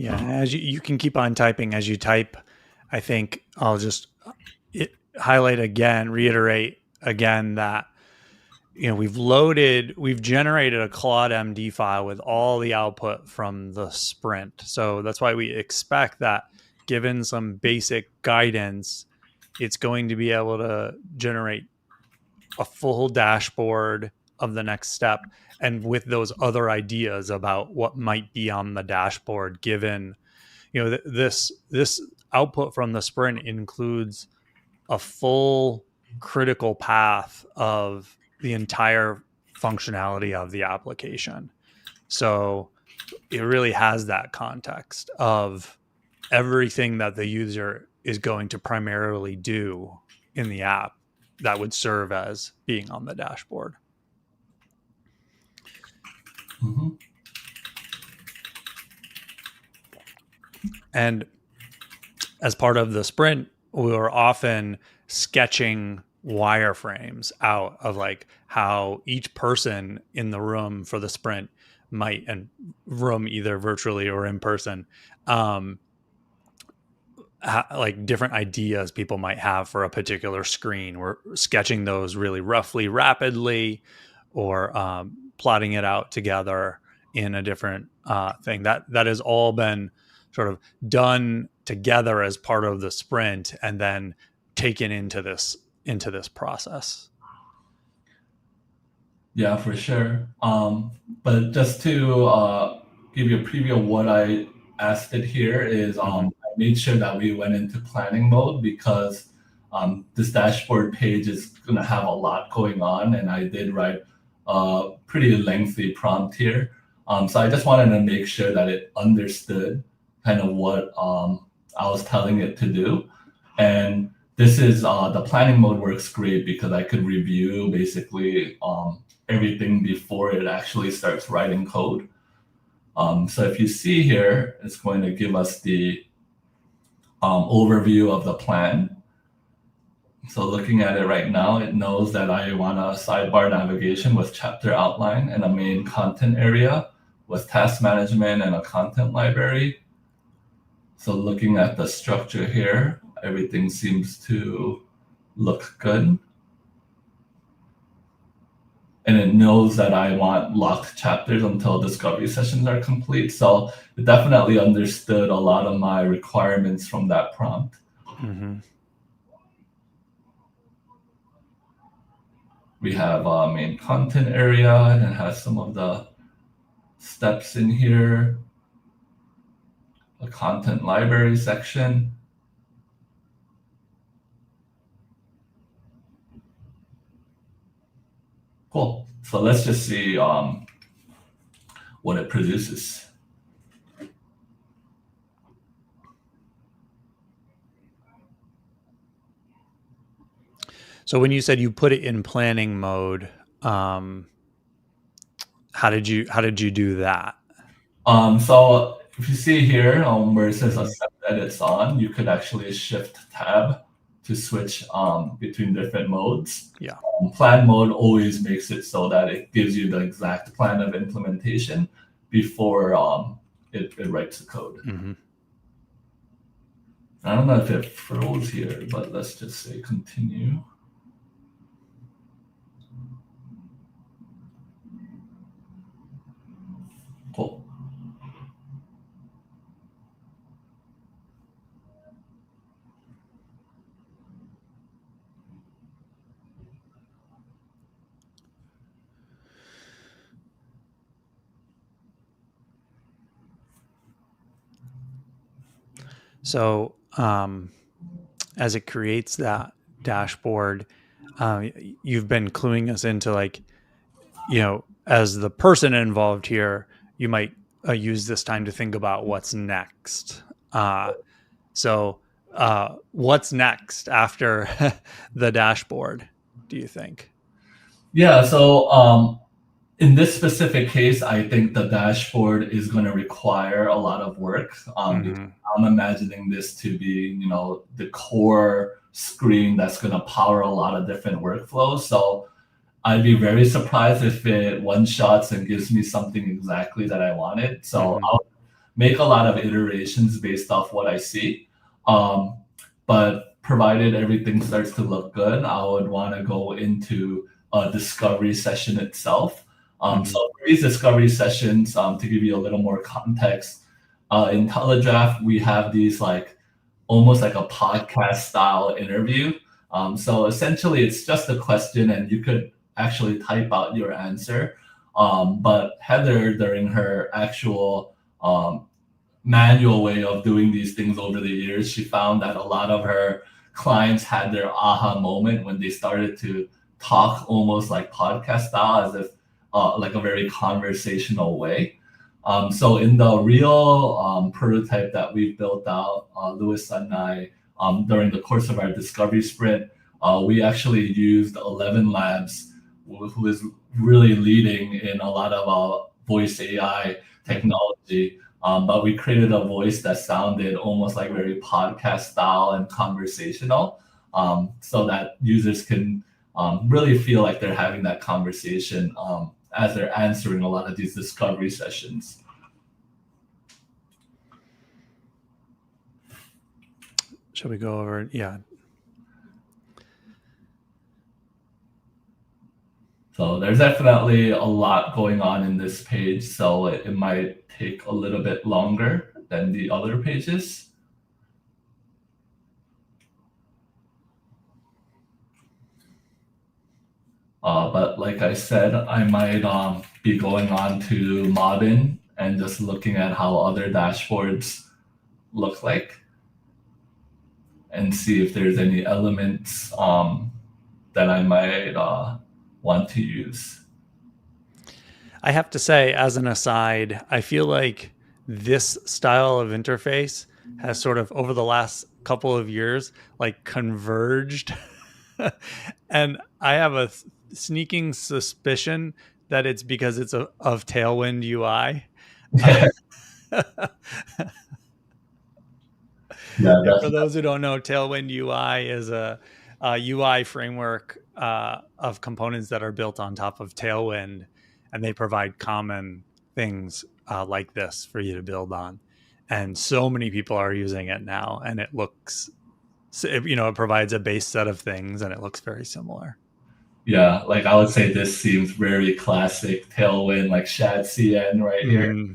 Yeah, as you can keep on typing as you type. I think I'll just highlight again, reiterate again that we've generated a Claude MD file with all the output from the sprint. So that's why we expect that, given some basic guidance, it's going to be able to generate a full dashboard of the next step, and with those other ideas about what might be on the dashboard, given this output from the sprint includes a full critical path of the entire functionality of the application. So it really has that context of everything that the user is going to primarily do in the app that would serve as being on the dashboard. mm-hmm. And as part of the sprint, we were often sketching wireframes out of like how each person in the room for the sprint might, and room either virtually or in person, like different ideas people might have for a particular screen. We're sketching those really roughly, rapidly, or plotting it out together in a different thing. That has all been sort of done together as part of the sprint, and then taken into this process. Yeah, for sure. But just to give you a preview of what I asked it here is, I made sure that we went into planning mode because this dashboard page is going to have a lot going on, and I did write a pretty lengthy prompt here. So I just wanted to make sure that it understood kind of what I was telling it to do. And this is the planning mode works great because I could review basically everything before it actually starts writing code. So if you see here, it's going to give us the overview of the plan. So looking at it right now, it knows that I want a sidebar navigation with chapter outline and a main content area with task management and a content library. So looking at the structure here, everything seems to look good. And it knows that I want locked chapters until discovery sessions are complete. So it definitely understood a lot of my requirements from that prompt. Mm-hmm. We have a main content area, and it has some of the steps in here. A content library section. Cool. So let's just see what it produces. So when you said you put it in planning mode, how did you do that? So if you see here where it says accept edits on, you could actually shift tab to switch between different modes. Yeah. Plan mode always makes it so that it gives you the exact plan of implementation before it writes the code. Mm-hmm. I don't know if it froze here, but let's just say continue. Cool. So as it creates that dashboard, you've been cluing us into like, as the person involved here, you might use this time to think about what's next. So what's next after the dashboard, do you think? Yeah, so in this specific case, I think the dashboard is going to require a lot of work. Because Mm-hmm. I'm imagining this to be, the core screen that's going to power a lot of different workflows. So I'd be very surprised if it one shots and gives me something exactly that I wanted. So Mm-hmm. I'll make a lot of iterations based off what I see. Um, but provided everything starts to look good, I would want to go into a discovery session itself. Mm-hmm. So for these discovery sessions, to give you a little more context, in Teledraft, we have these like almost like a podcast style interview. So essentially, it's just a question, and you could actually type out your answer. But Heather, during her actual manual way of doing these things over the years, she found that a lot of her clients had their aha moment when they started to talk almost like podcast style, as if like a very conversational way. So in the real prototype that we've built out, Lewis and I, during the course of our discovery sprint, we actually used 11 Labs, who is really leading in a lot of voice AI technology. But we created a voice that sounded almost like very podcast style and conversational, so that users can really feel like they're having that conversation as they're answering a lot of these discovery sessions. Shall we go over? Yeah. So there's definitely a lot going on in this page, so it might take a little bit longer than the other pages. But like I said, I might be going on to Modin and just looking at how other dashboards look like and see if there's any elements that I might want to use. I have to say, as an aside, I feel like this style of interface has sort of over the last couple of years like converged. And I have a sneaking suspicion that it's because it's of Tailwind UI. Yeah, And for those who don't know, Tailwind UI is a UI framework of components that are built on top of Tailwind, and they provide common things like this for you to build on. And so many people are using it now, and it looks, it provides a base set of things, and it looks very similar. Yeah, like I would say this seems very classic Tailwind, like Shad CN right here. Mm-hmm.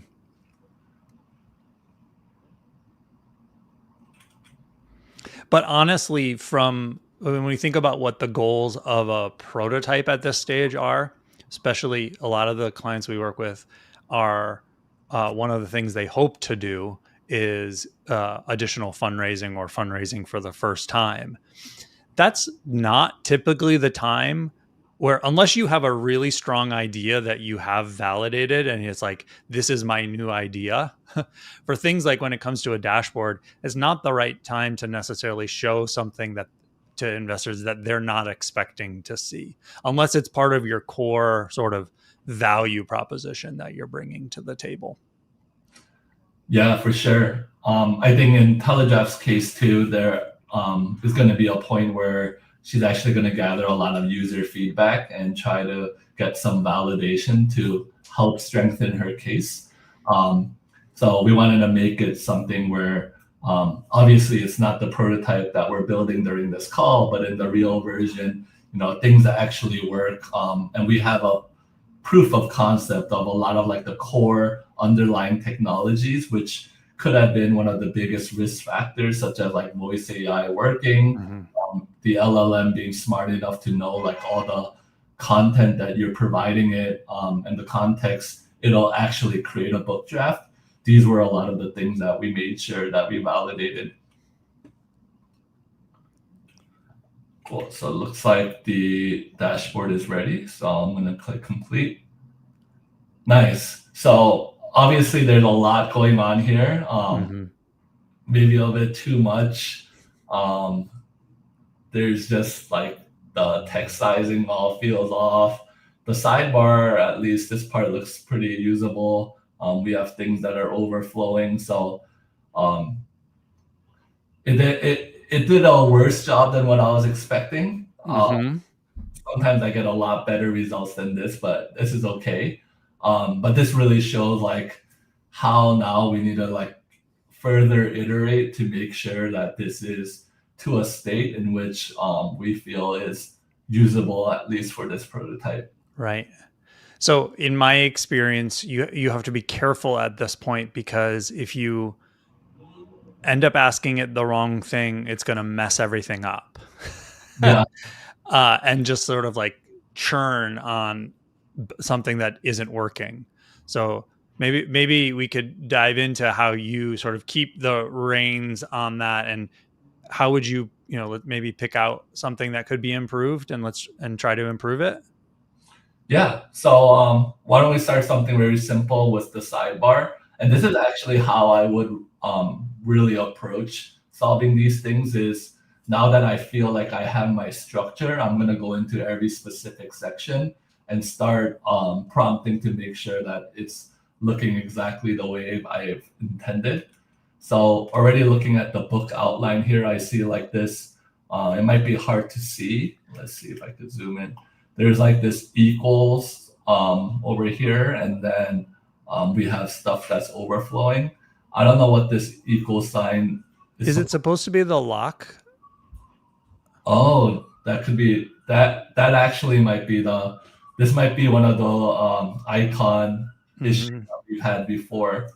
But honestly, from when we think about what the goals of a prototype at this stage are, especially a lot of the clients we work with are one of the things they hope to do is additional fundraising or fundraising for the first time. That's not typically the time where, unless you have a really strong idea that you have validated and it's like, this is my new idea, for things like when it comes to a dashboard, it's not the right time to necessarily show something that to investors that they're not expecting to see, unless it's part of your core sort of value proposition that you're bringing to the table. Yeah, for sure. I think in Teledraft's case too, is going to be a point where she's actually going to gather a lot of user feedback and try to get some validation to help strengthen her case. Um, so we wanted to make it something where obviously it's not the prototype that we're building during this call, but in the real version, things that actually work. And we have a proof of concept of a lot of like the core underlying technologies, which could have been one of the biggest risk factors, such as like voice AI working, Mm-hmm. the LLM being smart enough to know like all the content that you're providing it, and the context it'll actually create a book draft. These were a lot of the things that we made sure that we validated. Cool. So it looks like the dashboard is ready. So I'm going to click complete. Nice. So obviously there's a lot going on here. Mm-hmm. Maybe a little bit too much. There's just like the text sizing all feels off. The sidebar, at least this part looks pretty usable. We have things that are overflowing. So um, it did a worse job than what I was expecting. Mm-hmm. Sometimes I get a lot better results than this, but this is okay. But this really shows like how now we need to like further iterate to make sure that this is to a state in which we feel is usable, at least for this prototype. Right. So in my experience, you have to be careful at this point, because if you end up asking it the wrong thing, it's going to mess everything up. Yeah, And just sort of like churn on something that isn't working. So maybe we could dive into how you sort of keep the reins on that, and how would you maybe pick out something that could be improved, and let's try to improve it. yeah. So why don't we start something very simple with the sidebar? And this is Mm-hmm. actually how I would really approach solving these things is now that I feel like I have my structure, I'm going to go into every specific section and start prompting to make sure that it's looking exactly the way I've intended. So already looking at the book outline here, I see like this. It might be hard to see. Let's see if I could zoom in. There's like this equals over here, and then we have stuff that's overflowing. I don't know what this equal sign is. Is it supposed to be the lock? Oh, that could be that. That actually might be the. This might be one of the icon issues Mm-hmm. that we've had before.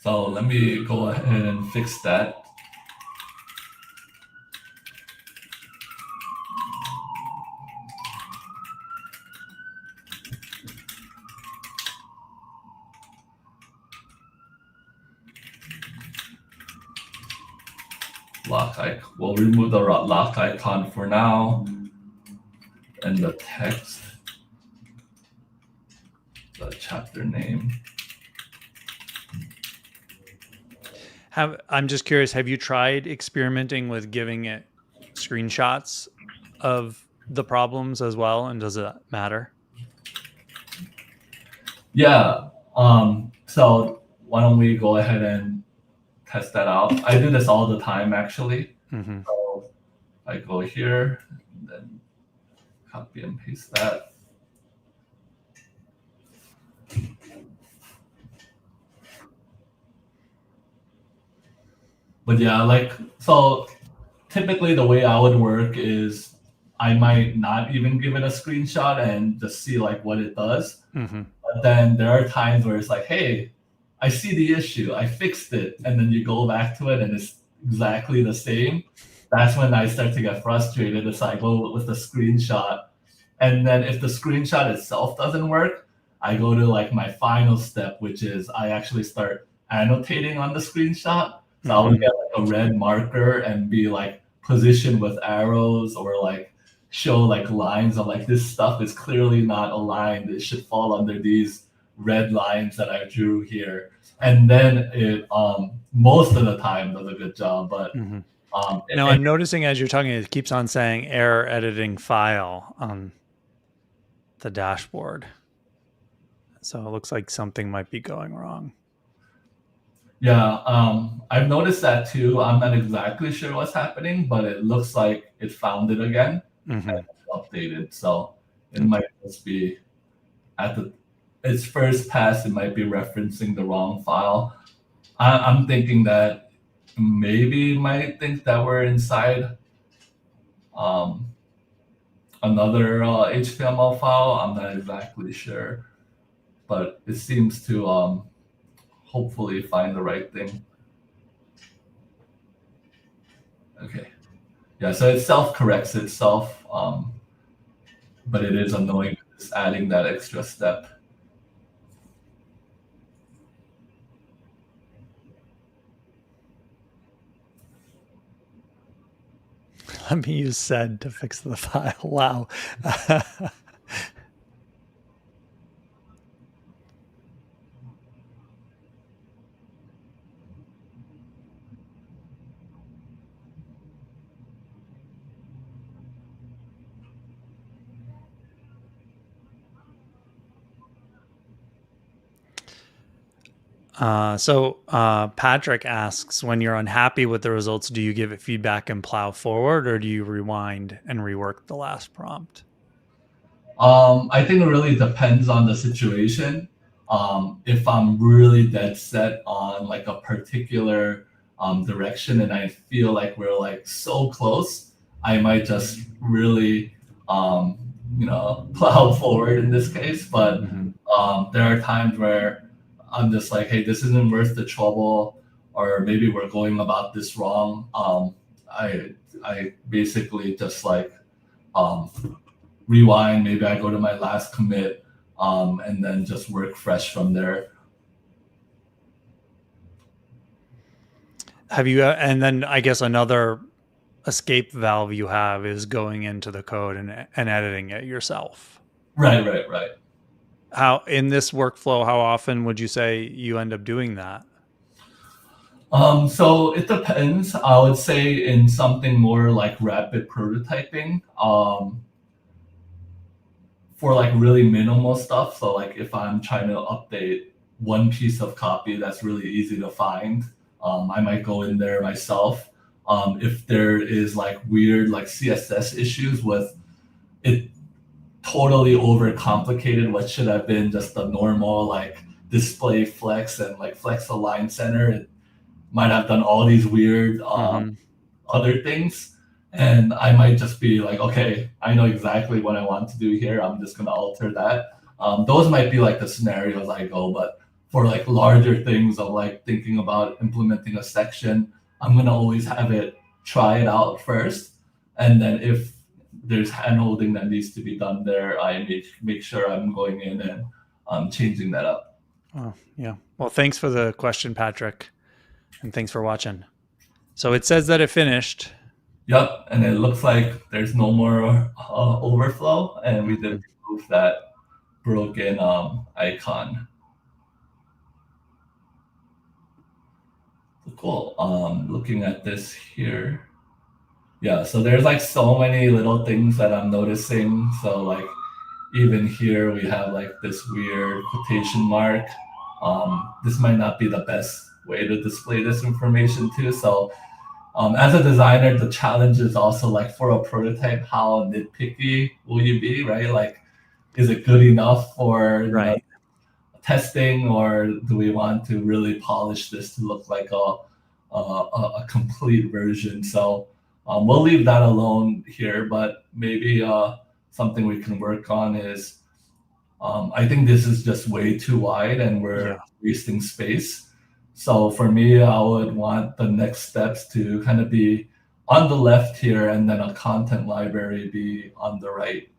So let me go ahead and fix that. Lock icon. We'll remove the lock icon for now, and the text, the chapter name. I'm just curious, have you tried experimenting with giving it screenshots of the problems as well, and does it matter? Yeah. So why don't we go ahead and test that out? I do this all the time actually. Mm-hmm. So I go here and then copy and paste that. But yeah, like so typically the way I would work is I might not even give it a screenshot and just see like what it does. Mm-hmm. But then there are times where it's like, hey, I see the issue, I fixed it, and then you go back to it and it's exactly the same. That's when I start to get frustrated. So I go with the screenshot, and then if the screenshot itself doesn't work, I go to like my final step, which is I actually start annotating on the screenshot. So I would Mm-hmm. get like a red marker and be like positioned with arrows or like show like lines of like this stuff is clearly not aligned. It should fall under these red lines that I drew here. And then it most of the time does a good job. But Mm-hmm. um, Now I'm noticing as you're talking, it keeps on saying error editing file on the dashboard. So it looks like something might be going wrong. Yeah, I've noticed that too. I'm not exactly sure what's happening, but it looks like it found it again Hmm. and updated. So it Okay. might just be at its first pass, it might be referencing the wrong file. I'm thinking that maybe it might think that we're inside um, another HTML file. I'm not exactly sure, but it seems to hopefully find the right thing. Okay. Yeah, so it self corrects itself, but it is annoying just adding that extra step. Let me use sed to fix the file. Wow. Patrick asks, when you're unhappy with the results, do you give it feedback and plow forward, or do you rewind and rework the last prompt? I think it really depends on the situation. If I'm really dead set on like a particular direction and I feel like we're like so close, I might just really, um, plow forward in this case. But Hmm. there are times where I'm just like, hey, this isn't worth the trouble, or maybe we're going about this wrong. I basically just like um, rewind. Maybe I go to my last commit, and then just work fresh from there. Have you, and then I guess another escape valve you have is going into the code and editing it yourself. Right, right, right. How in this workflow, how often would you say you end up doing that? So it depends. I would say in something more like rapid prototyping, for like really minimal stuff. So like if I'm trying to update one piece of copy that's really easy to find, I might go in there myself. If there is like weird like CSS issues with it totally overcomplicated what should have been just a normal like display flex and like flex align center. It might have done all these weird Hmm. other things. And I might just be like, okay, I know exactly what I want to do here. I'm just going to alter that. Those might be like the scenarios I go, but for like larger things of like thinking about implementing a section, I'm going to always have it try it out first. And then if there's handholding that needs to be done there, I make sure I'm going in and changing that up. Oh, yeah. Well, thanks for the question, Patrick, and thanks for watching. So it says that it finished. Yep, and it looks like there's no more overflow, and we did Mhm. remove that broken icon. Cool. Looking at this here, yeah. So there's like so many little things that I'm noticing. So like even here we have like this weird quotation mark. This might not be the best way to display this information too. So as a designer, the challenge is also like for a prototype, how nitpicky will you be, right? Like, is it good enough for Right. testing, or do we want to really polish this to look like a complete version? So we'll leave that alone here, but maybe something we can work on is I think this is just way too wide and we're Yeah. wasting space. So for me, I would want the next steps to kind of be on the left here and then a content library be on the right.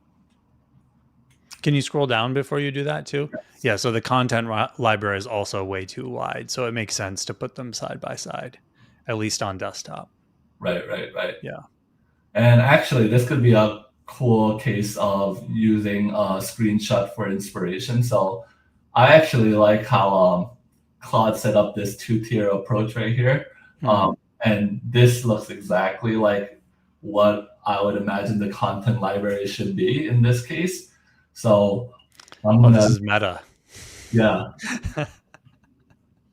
Can you scroll down before you do that too? Yeah. So the content library is also way too wide. So it makes sense to put them side by side, at least on desktop. Right, right, right. Yeah. And actually, this could be a cool case of using a screenshot for inspiration. So I actually like how Claude set up this two-tier approach right here. Hmm. Um, and this looks exactly like what I would imagine the content library should be in this case. So I'm Oh, this gonna, is meta. yeah.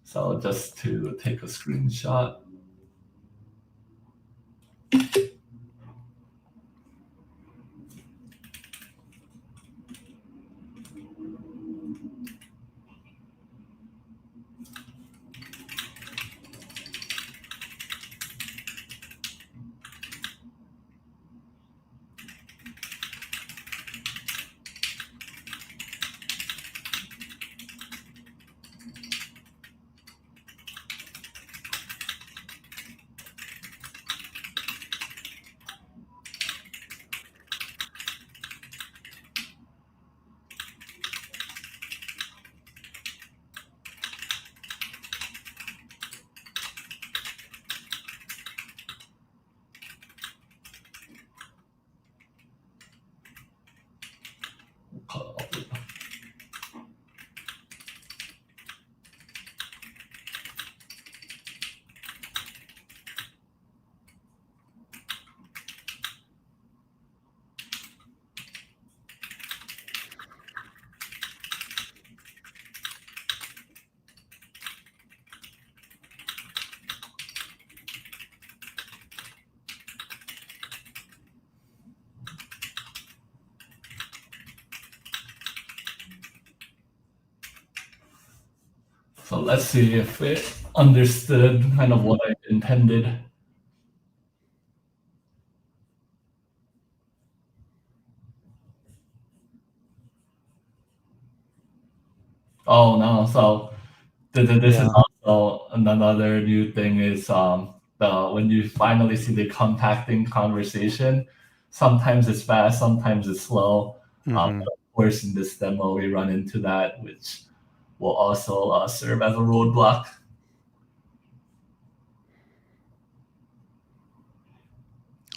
So just to take a screenshot. So let's see if it understood kind of what I intended. Oh no, so this is Yeah. also another new thing is the when you finally see the contacting conversation, sometimes it's fast, sometimes it's slow. Hmm. But of course, in this demo, we run into that, which will also serve as a roadblock.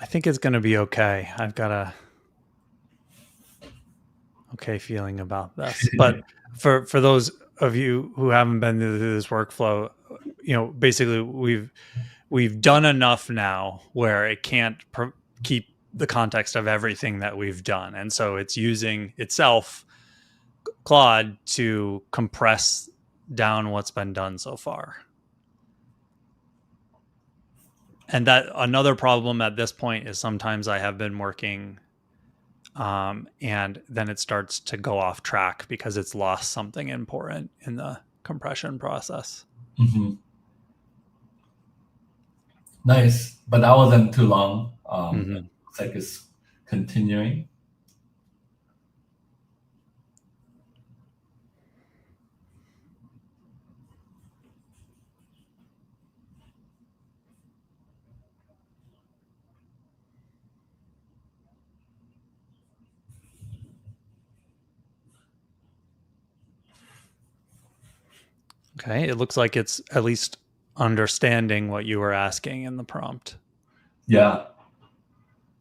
I think it's going to be okay. I've got a okay feeling about this. But for those of you who haven't been through this workflow, basically we've done enough now where it can't keep the context of everything that we've done, and so it's using itself, Claude, to compress down what's been done so far. And that another problem at this point is sometimes I have been working and then it starts to go off track because it's lost something important in the compression process. Mhm. Nice, but that wasn't too long. It Mm-hmm. looks like it's continuing. Okay, it looks like it's at least understanding what you were asking in the prompt. Yeah.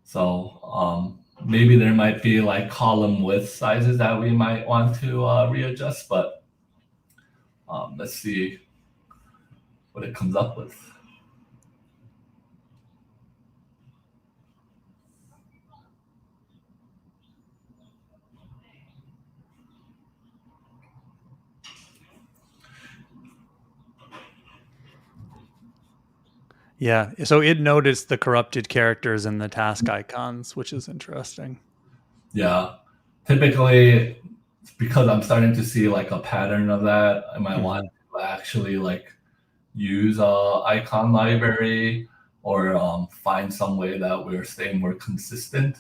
So maybe there might be like column width sizes that we might want to readjust, but let's see what it comes up with. Yeah, so it noticed the corrupted characters in the task icons, which is interesting. Yeah. Typically, because I'm starting to see like a pattern of that, I might want Mm-hmm. to actually like use a icon library or find some way that we're staying more consistent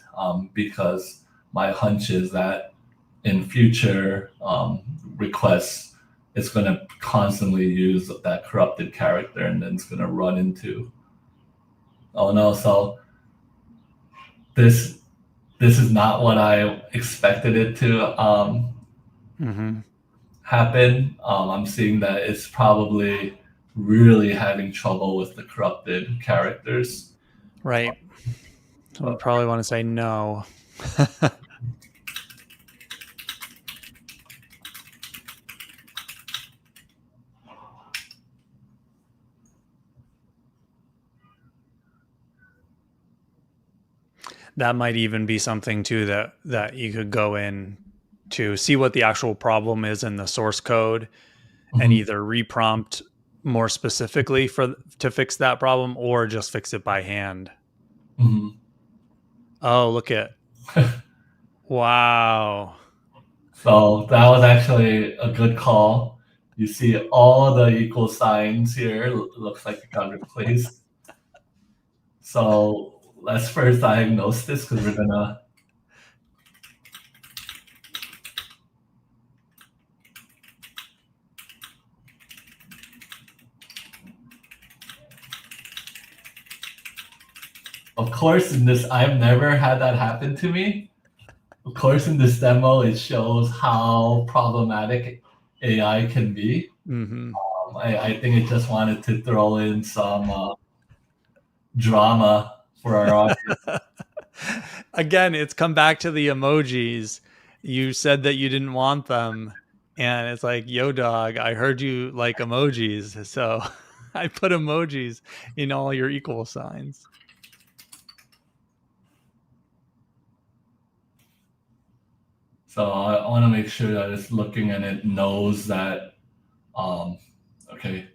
because my hunch is that in future requests, it's going to constantly use that corrupted character and then it's going to run into, oh no, so this this is not what I expected it to Mm-hmm. happen. I'm seeing that it's probably really having trouble with the corrupted characters. Right. So we But probably want to say no. That might even be something too that you could go in to see what the actual problem is in the source code and mhm. either reprompt more specifically for to fix that problem, or just fix it by hand? Mhm. Oh, look at wow. So that was actually a good call. You see all the equal signs here. Looks like it got replaced. So let's first diagnose this because we're gonna. Of course, in this, I've never had that happen to me. Of course, in this demo, it shows how problematic AI can be. Mhm. I think it just wanted to throw in some drama for our audience. Again, it's come back to the emojis. You said that you didn't want them, and it's like, "Yo, dog, I heard you like emojis, so I put emojis in all your equal signs." So I want to make sure that it's looking and it knows that. Um, okay.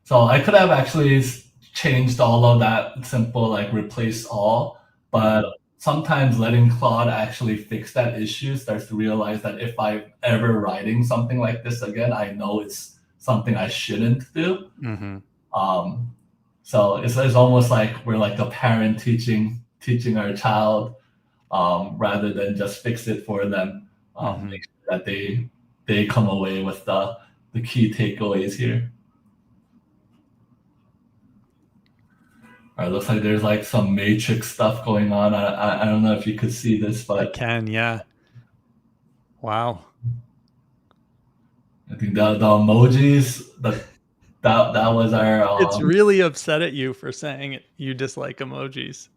So I could have actually changed all of that simple, like replace all, but Mhm. sometimes letting Claude actually fix that issue starts to realize that if I'm ever writing something like this again, I know it's something I shouldn't do. Mhm. Um, so it's almost like we're like a parent teaching our child rather than just fix it for them. Make Mhm. sure that they come away with the key takeaways here. All right, looks like there's like some matrix stuff going on. I don't know if you could see this, I but can, yeah. Wow. I think the emojis that was our It's really upset at you for saying it you dislike emojis.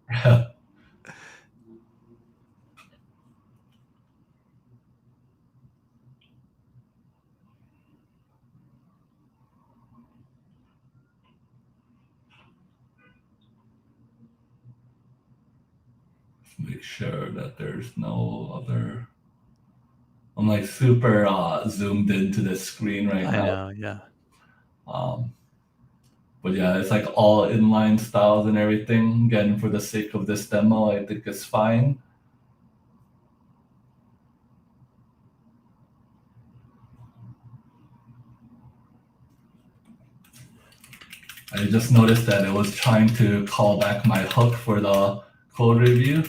make sure that there's no other. I'm like super zoomed into the screen right I now. know, yeah. Um, but yeah, it's like all inline styles and everything. Again, for the sake of this demo, I think it's fine. I just noticed that it was trying to call back my hook for the code review.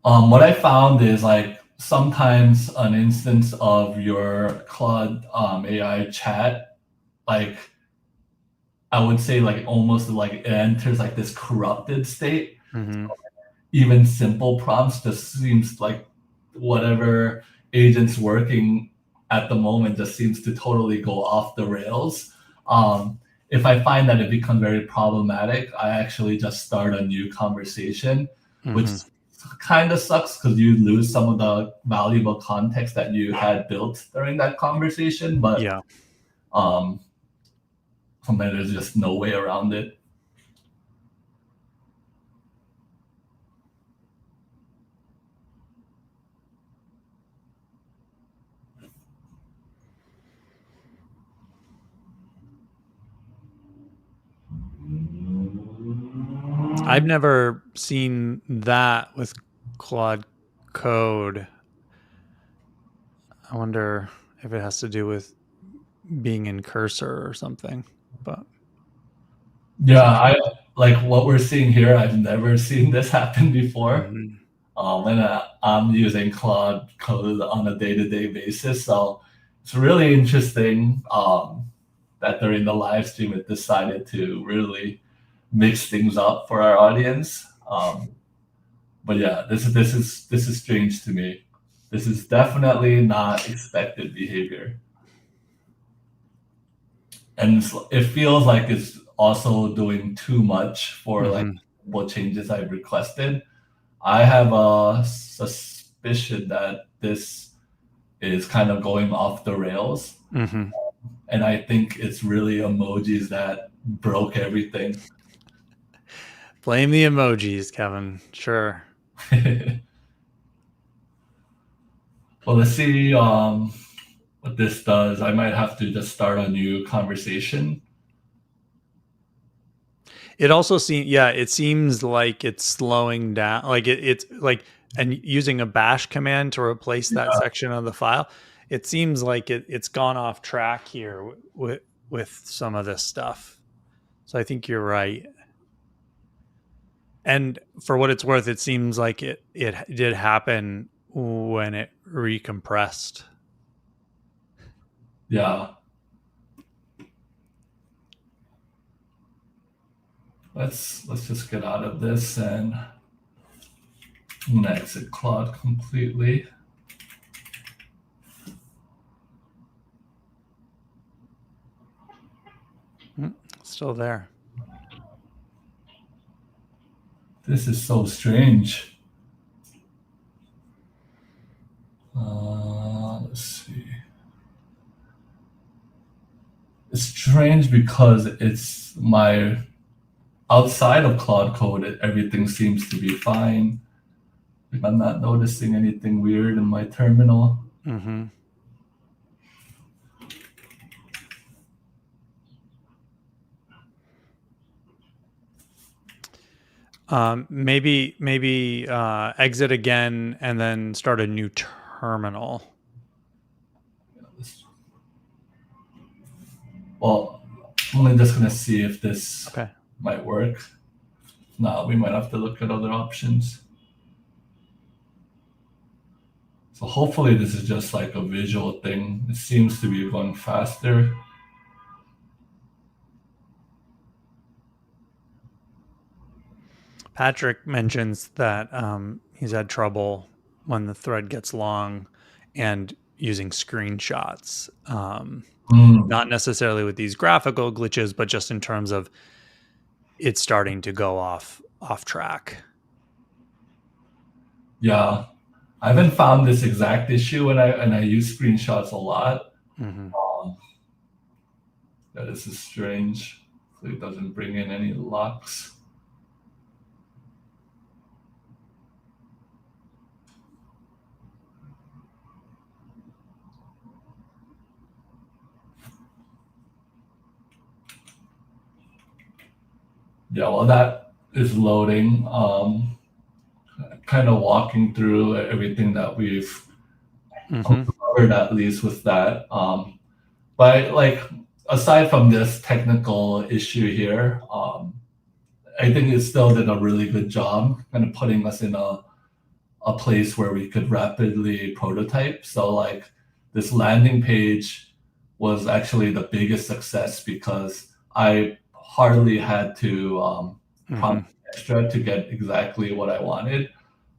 What I found is like sometimes an instance of your Claude AI chat, like I would say like almost like it enters like this corrupted state. Mhm. Even simple prompts just seems like whatever agent's working at the moment just seems to totally go off the rails. If I find that it becomes very problematic, I actually just start a new conversation, which Mhm. kind of sucks because you lose some of the valuable context that you had built during that conversation. But Yeah. um, sometimes there's just no way around it. I've never seen that with Claude Code. I wonder if it has to do with being in cursor or something, but it's Yeah, I interesting. like what we're seeing here. I've never seen this happen before. Mhm. And I'm using Claude Code on a day-to-day basis, so it's really interesting that during the live stream it decided to really mix things up for our audience. But yeah, this is strange to me. This is definitely not expected behavior, and it feels like it's also doing too much for like Mhm. what changes I've requested. I have a suspicion that this is kind of going off the rails, Mhm. and I think it's really emojis that broke everything. Blame the emojis, Kevin. Sure. Well, let's see what this does. I might have to just start a new conversation. It also seems, yeah, it seems like it's slowing down. Like it's like, and using a bash command to replace that section of the file, it seems like it's gone off track here with some of this stuff. So I think you're right. And for what it's worth, it seems like it did happen when it recompressed. Yeah. Let's just get out of this, and I'm gonna exit Claude completely. Still there. This is so strange. Let's see. It's strange because it's my outside of Claude Code, everything seems to be fine. Like, I'm not noticing anything weird in my terminal. Mm-hmm. Maybe exit again and then start a new terminal. Well, I'm only just gonna see if this Okay. might work. No, we might have to look at other options. So hopefully this is just like a visual thing. It seems to be going faster. Patrick mentions that he's had trouble when the thread gets long and using screenshots. Not necessarily with these graphical glitches, but just in terms of it's starting to go off track. Yeah, I haven't found this exact issue, and I use screenshots a lot. Mm-hmm. Yeah, this is strange. So it doesn't bring in any locks. Yeah, well, that is loading. Kind of walking through everything that we've Mm-hmm. covered, at least with that. But like, aside from this technical issue here, I think it still did a really good job kind of putting us in a place where we could rapidly prototype. So like this landing page was actually the biggest success because I hardly had to Mm-hmm. prompt extra to get exactly what I wanted.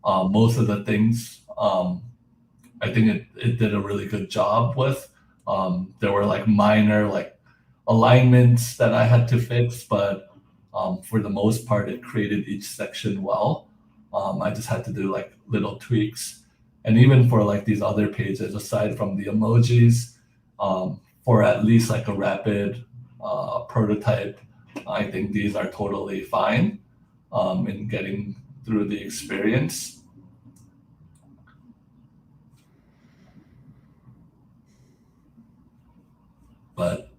Most of the things I think it did a really good job with. There were like minor like alignments that I had to fix, but for the most part, it created each section well. I just had to do like little tweaks, and even for like these other pages, aside from the emojis, for at least like a rapid prototype, I think these are totally fine in getting through the experience. But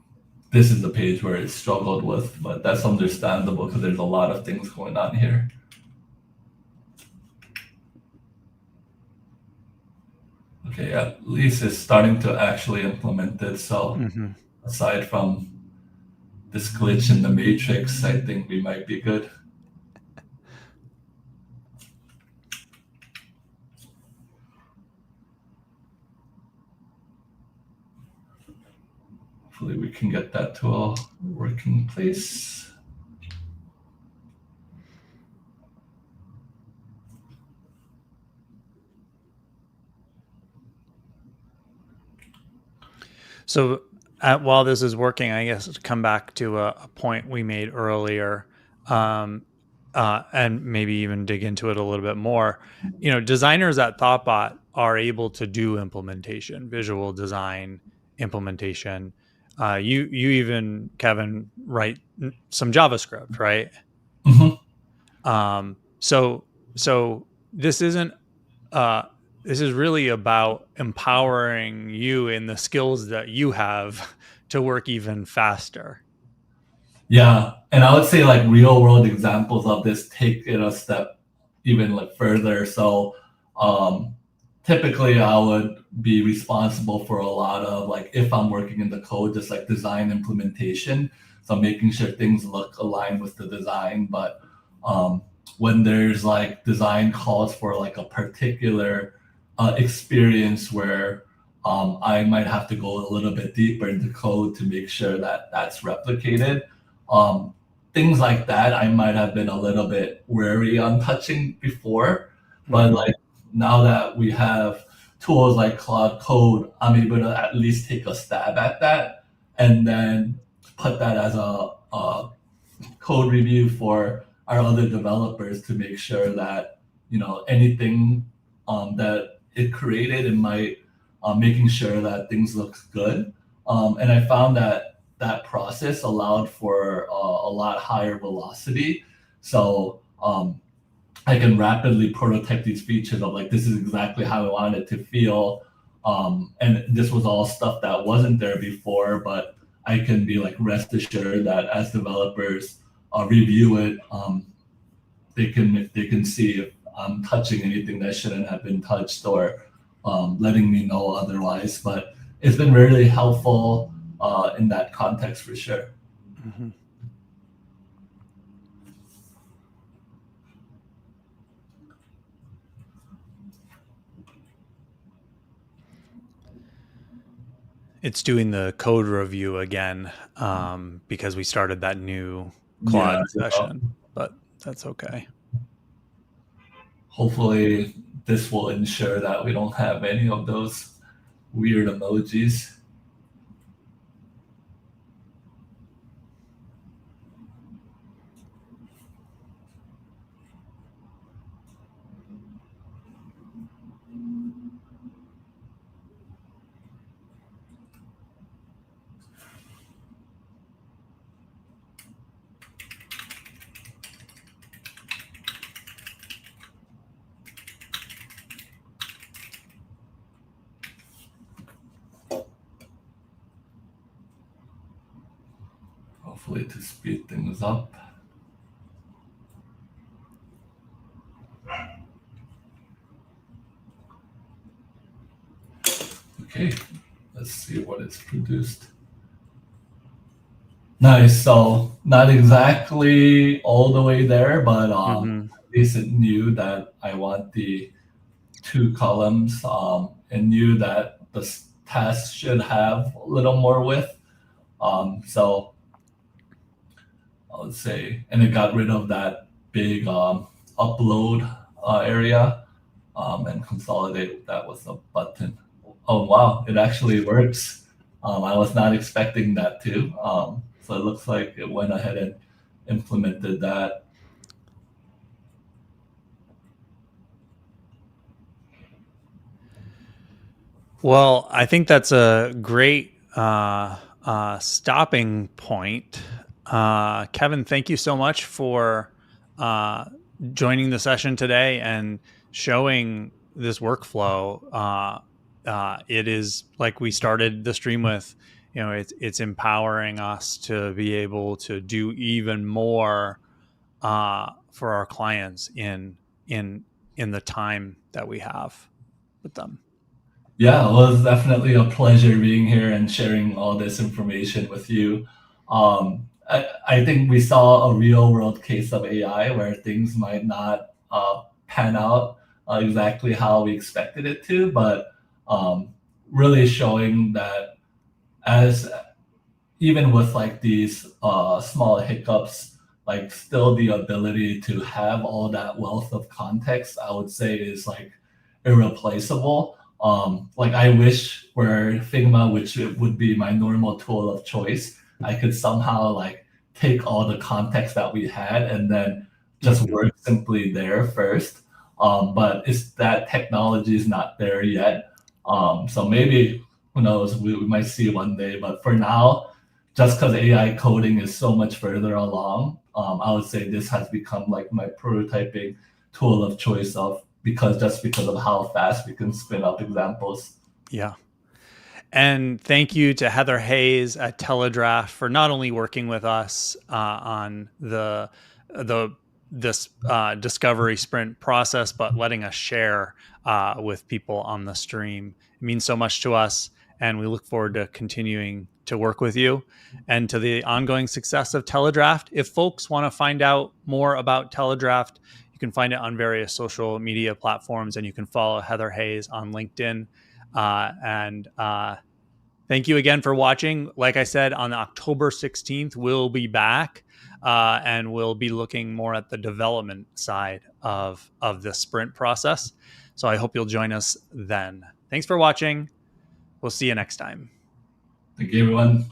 this is the page where it struggled with, but that's understandable because there's a lot of things going on here. Okay, at least it's starting to actually implement it. So Mm-hmm. aside from this glitch in the matrix, I think we might be good. Hopefully we can get that to a working place. So while this is working, I guess to come back to a point we made earlier, and maybe even dig into it a little bit more. You know, designers at Thoughtbot are able to do implementation, visual design implementation. You even, Kevin, write some JavaScript, right? Mhm. So this isn't this is really about empowering you in the skills that you have to work even faster. Yeah, and I would say like real world examples of this take it a step even like further. So um, typically I would be responsible for a lot of like if I'm working in the code, just like design implementation. So making sure things look aligned with the design. But um, when there's like design calls for like a particular experience where I might have to go a little bit deeper into code to make sure that that's replicated. Um, Things like that, I might have been a little bit wary on touching before, but Hmm. like now that we have tools like Claude Code, I'm able to at least take a stab at that and then put that as a code review for our other developers to make sure that anything that it created in my making sure that things look good. And I found that that process allowed for a lot higher velocity. So I can rapidly prototype these features of like this is exactly how I want it to feel. And this was all stuff that wasn't there before, but I can be like rest assured that as developers review it, they can see if I'm touching anything that shouldn't have been touched or letting me know otherwise. But it's been really helpful in that context for sure. Hmm. It's doing the code review again because we started that new Yeah, Claude session, but that's okay. hopefully this will ensure that we don't have any of those weird emojis. Hopefully to speed things up. Okay, let's see what it's produced. Nice. So not exactly all the way there, but Hmm. at least it knew that I want the two columns and knew that the task should have a little more width. So I would say, and it got rid of that big upload area and consolidate that with a button. Oh wow, it actually works. I was not expecting that too. So it looks like it went ahead and implemented that. Well, I think that's a great stopping point. Kevin, thank you so much for uh, joining the session today and showing this workflow. It is like we started the stream with, it's empowering us to be able to do even more for our clients in in the time that we have with them. Yeah, it was definitely a pleasure being here and sharing all this information with you. I think we saw a real world case of AI where things might not pan out exactly how we expected it to, but really showing that as even with like these small hiccups, like still the ability to have all that wealth of context, I would say is like irreplaceable. Like I wish where Figma, which it would be my normal tool of choice, I could somehow like take all the context that we had and then just Mhm. work simply there first. But it's that technology is not there yet. So maybe who knows, we might see one day. But for now, just because AI coding is so much further along, I would say this has become like my prototyping tool of choice of because of how fast we can spin up examples. Yeah. And thank you to Heather Hayes at Teledraft for not only working with us on the this discovery sprint process, but letting us share with people on the stream. It means so much to us, and we look forward to continuing to work with you and to the ongoing success of Teledraft. If folks want to find out more about Teledraft, you can find it on various social media platforms, and you can follow Heather Hayes on LinkedIn. And thank you again for watching. Like I said, on October 16th, we'll be back and we'll be looking more at the development side of this sprint process. So I hope you'll join us then. Thanks for watching. We'll see you next time. Thank you, everyone.